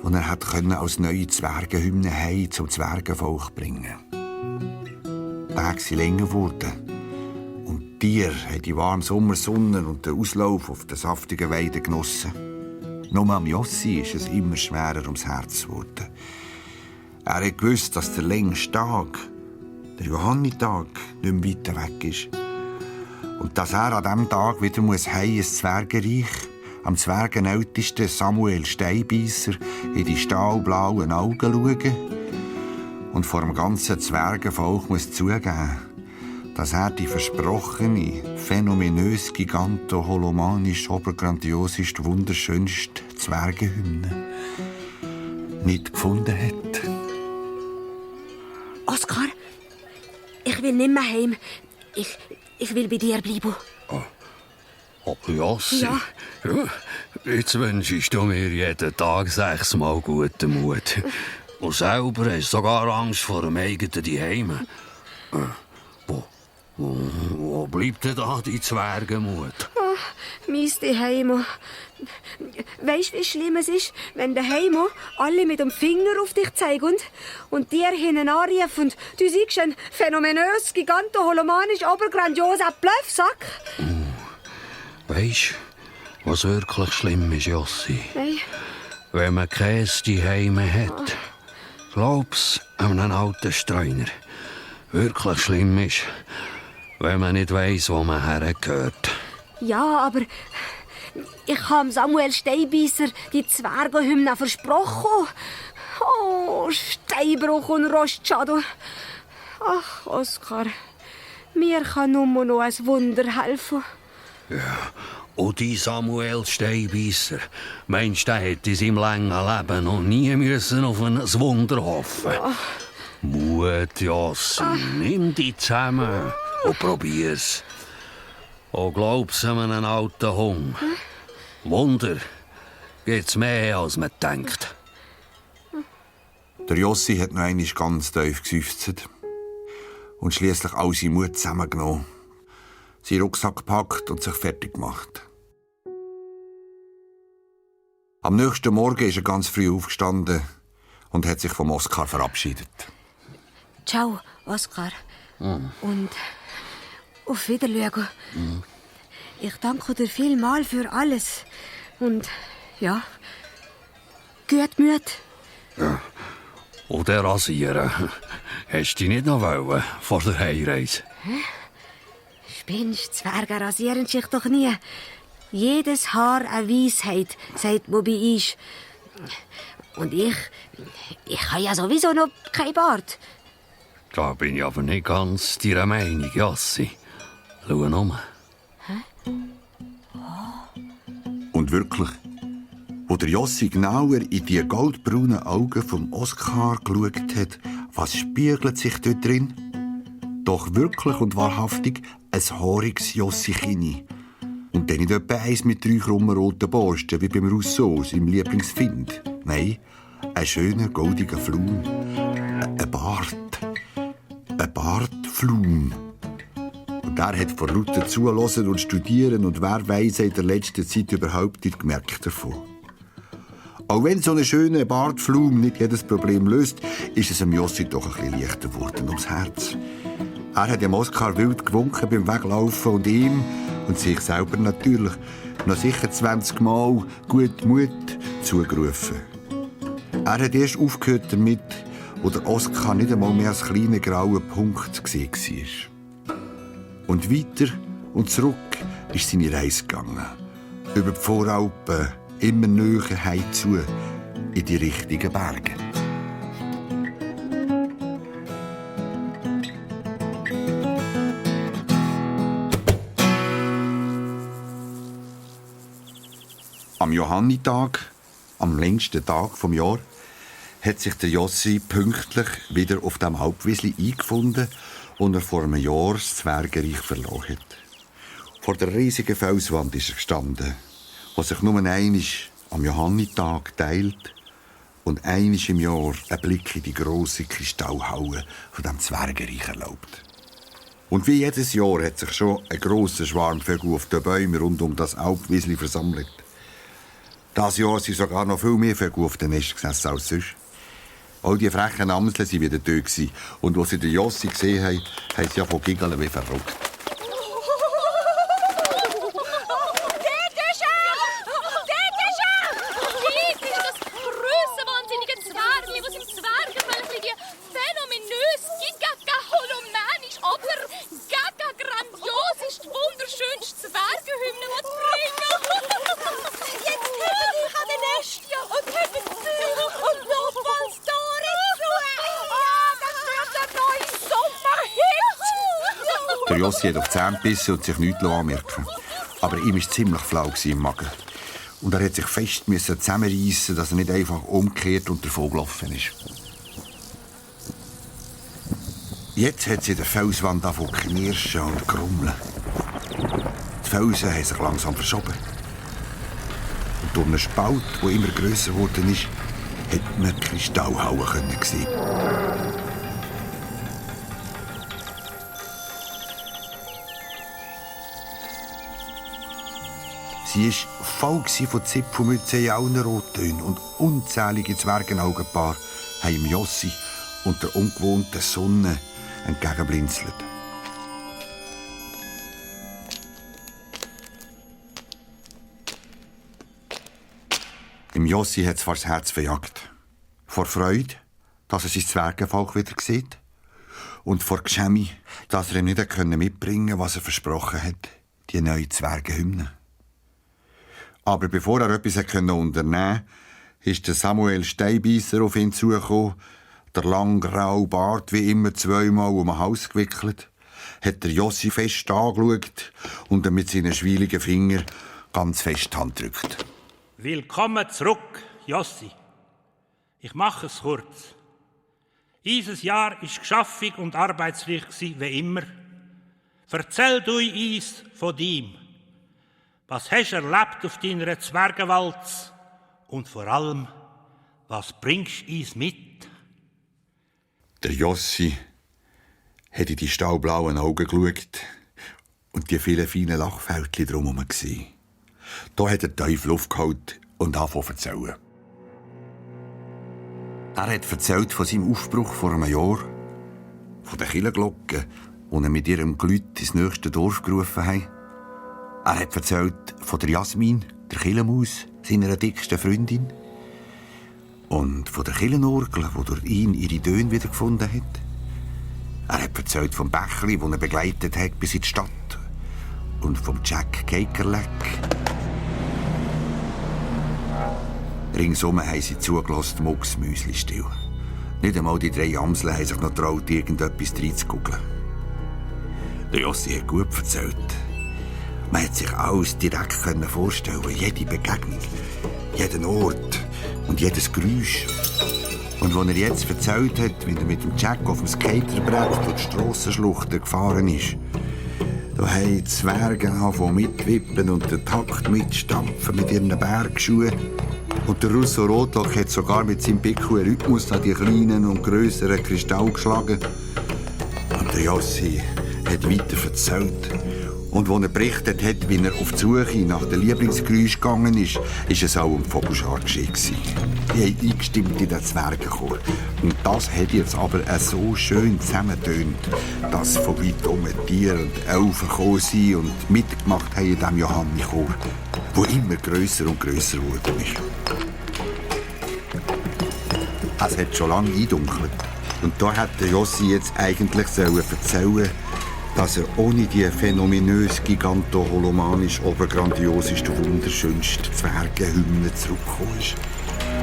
die er hätte als neue Zwergenhymne heim zum Zwergenvolk bringen können. Die Tage sind länger geworden. Und die Tiere haben die warme Sommersonne und den Auslauf auf den saftigen Weiden genossen. Nur am Jossi ist es immer schwerer ums Herz geworden. Er hat gewusst, dass der längste Tag, der Johannitag, nicht mehr weiter weg ist. Und dass er an diesem Tag wieder heim ins Zwergenreich, am Zwergenältesten Samuel Steinbeisser in die stahlblauen Augen schauen und vor dem ganzen Zwergenvolk muss zugeben, dass er die versprochene, phänomenös giganto-holomanisch obergrandiosist wunderschönste Zwergenhymne nicht gefunden hat. Oskar, ich will nicht mehr heim. Ich will bei dir bleiben. Aber Jossi, Ja. Jetzt wünschst du mir jeden Tag 6 Mal guten Mut. Und selber hast du sogar Angst vor dem eigenen Zuhause. Wo bleibt denn da die Zwergenmut? Mein Zuhause. Weisst du, wie schlimm es ist, wenn daheim alle mit dem Finger auf dich zeigen und dir hinten anrufen und du siehst einen phänomenös, giganto-holomanisch, obergrandioser Bluffsack? Weisst du, was wirklich schlimm ist, Jossi? Nein. Wenn man Käse daheim hat. Glaub's einem alten Streuner. Wirklich schlimm ist, wenn man nicht weiss, wo man hergehört. Ja, aber ich habe Samuel Steinbeisser die Zwergenhymne versprochen. Oh, Steinbruch und Rostschaden. Ach, Oskar, mir kann nur noch ein Wunder helfen. Ja, und die Samuel Steinbeisser, meinst du, der hätte in seinem langen Leben noch nie müssen auf ein Wunder hoffen? Mut, Jossi, nimm dich zusammen und probier's. Und glaub's an einen alten Hund. Wunder gibt's mehr, als man denkt. Der Jossi hat noch einmal ganz tief geseufzt und schliesslich all seinen Mut zusammengenommen, seinen Rucksack gepackt und sich fertig gemacht. Am nächsten Morgen ist er ganz früh aufgestanden und hat sich vom Oskar verabschiedet. Ciao, Oskar. Und auf Wiedersehen. Ich danke dir vielmals für alles. Und ja, gut Mut. Ja. Und der Rasieren, hast du dich nicht noch wollen vor der Heimreise? Spinnst, Zwerge rasieren sich doch nie. Jedes Haar eine Weisheit, sagt man bei uns. Und ich habe ja sowieso noch kein Bart. Da bin ich aber nicht ganz deiner Meinung, Jossi. Schau um. Und wirklich, wo der Jossi genauer in die goldbraunen Augen vom Oskar geschaut hat, was spiegelt sich dort drin? Doch wirklich und wahrhaftig ein haariges Jossi-Chini. Und dann nicht etwa eins mit 3 krummen roten Borsten, wie beim Rousseau, seinem Lieblingsfind. Nein, ein schöner, goldiger Flum. Ein Bart. Ein Bartflum. Und er hat vor lauter Zuhören und Studieren und wer weiss in der letzten Zeit überhaupt nicht gemerkt davon. Auch wenn so ein schöner Bartflum nicht jedes Problem löst, ist es dem Jossi doch ein bisschen leichter geworden ums Herz. Er hat dem Oskar wild gewunken beim Weglaufen und ihm, und sich selber natürlich noch sicher 20 Mal gut Mut zugerufen. Er hat erst aufgehört damit, wo der Oskar nicht einmal mehr als kleiner grauer Punkt war. Und weiter und zurück ist seine Reise gegangen. Über die Voralpen, immer näher heimzu, in die richtigen Berge. Am Johannitag, am längsten Tag vom Jahr, hat sich der Jossi pünktlich wieder auf dem Alpwiesli eingefunden, wo er vor einem Jahr das Zwergenreich verloren hat. Vor der riesigen Felswand ist er gestanden, die sich nur einmal am Johannitag teilt und einmal im Jahr einen Blick in die grosse Kristallhalle von dem Zwergenreich erlaubt. Und wie jedes Jahr hat sich schon ein grosser Schwarm Vögel auf den Bäumen rund um das Alpwiesli versammelt. Dieses Jahr sind sogar noch viel mehr Vögel auf den Nest gesessen als sonst. All die frechen Amseln waren wieder dort. Und als sie den Jossi gesehen haben, haben sie ja von Giggeln wie verrückt. Der Jossi hat auf die Zähne gebissen und sich nichts anmerken. Aber ihm war ziemlich flau im Magen. Und er hat sich fest zusammenreissen, dass er nicht einfach umgekehrt und davongelaufen ist. Jetzt hat sie in der Felswand angefangen zu knirschen und grummeln. Die Felsen haben sich langsam verschoben. Und durch einen Spalt, der immer grösser geworden ist, hat man die Kristallhalle sehen. Sie war voll von Zipfelmützen in allen Rottönen und unzählige Zwergenaugenpaare haben dem Jossi und der ungewohnten Sonne entgegenblinzelt. Im Jossi hat es fast das Herz verjagt. Vor Freude, dass er sein Zwergenvolk wieder sieht. Und vor Geschämi, dass er ihm nicht mitbringen konnte, was er versprochen hat, die neue Zwergenhymne. Aber bevor er etwas unternehmen konnte, ist der Samuel Steinbeisser auf ihn zugekommen, der lang graue Bart wie immer zweimal um den Hals gewickelt, hat der Jossi fest angeschaut und ihn mit seinen schwieligen Fingern ganz fest die Hand gedrückt. Willkommen zurück, Jossi. Ich mache es kurz. Dieses Jahr war geschaffig und arbeitsreich wie immer. Erzähl du uns von ihm. Was hast du erlebt auf deiner Zwergenwalz? Und vor allem, was bringst du uns mit? Der Jossi hat in die staublauen Augen geschaut und die vielen feinen Lachfältchen drumherum gesehen. Da hat er tief Luft geholt und angefangen zu erzählen. Er hat erzählt von seinem Aufbruch vor einem Jahr, von den Kirchenglocken, die er mit ihrem Gelüt ins nächste Dorf gerufen hat. Er hat erzählt von der Jasmin, der Kirchenmaus, seiner dicksten Freundin. Und von der Kirchenorgel, die durch ihn ihre Töne wiedergefunden hat. Er hat erzählt vom Bächli, das er begleitet hat bis in die Stadt. Und vom Jack Kekerleck. Ringsum haben sie zugelassen, Mucksmüsli still. Nicht einmal die 3 Amseln haben sich noch getraut, irgendetwas reinzugucken. Der Jossi hat gut erzählt. Man hat sich alles direkt vorstellen, jede Begegnung, jeden Ort und jedes Geräusch. Und als er jetzt erzählt hat, wie er mit dem Jack auf dem Skaterbrett durch die Strassenschluchten gefahren ist, da haben die Zwerge angefangen mitwippen und den Takt mitstampfen mit ihren Bergschuhen. Und der Russo Rotlock hat sogar mit seinem Pickel einen Rhythmus an die kleinen und grösseren Kristalle geschlagen. Und der Jossi hat weiter erzählt. Und als er berichtet hat, wie er auf die Suche nach den Lieblingsgeräuschen gegangen ist, ist es auch um Vogelschar geschehen. Die haben eingestimmt in den Zwergenchor. Und das hat jetzt aber so schön zusammengetönt, dass von weit um Tiere und Elfen gekommen sind und mitgemacht haben in diesem Johanni-Chor, der immer grösser und grösser geworden ist. Es hat schon lange eindunkelt. Und da hätte Jossi jetzt eigentlich erzählen, dass er ohne die phänomenös giganto-holomanisch obergrandioseste, wunderschönste Zwergenhymne zurückgekommen ist.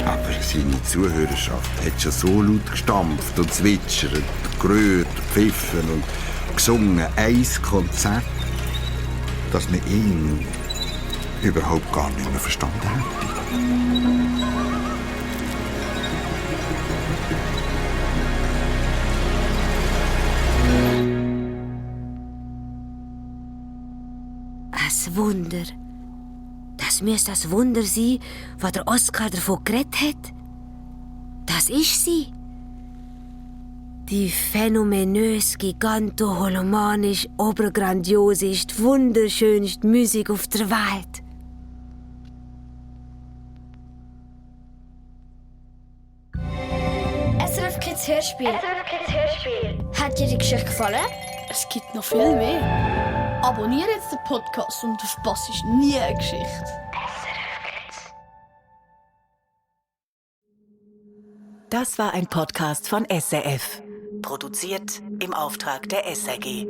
Aber seine Zuhörerschaft hat schon so laut gestampft und zwitschert, gerührt, gepfiffen und gesungen, ein Konzert, dass man ihn überhaupt gar nicht mehr verstanden hätte. Ein Wunder. Das müsste das Wunder sein, was der Oskar davon geredet hat. Das ist sie. Die phänomenös, giganto-holomanisch, obergrandiosest, wunderschönste Musik auf der Welt. SRF Kids Hörspiel. Hat dir die Geschichte gefallen? Es gibt noch viel mehr. Abonniere jetzt den Podcast und du verpasst nie eine Geschichte. Das war ein Podcast von SRF. Produziert im Auftrag der SRG.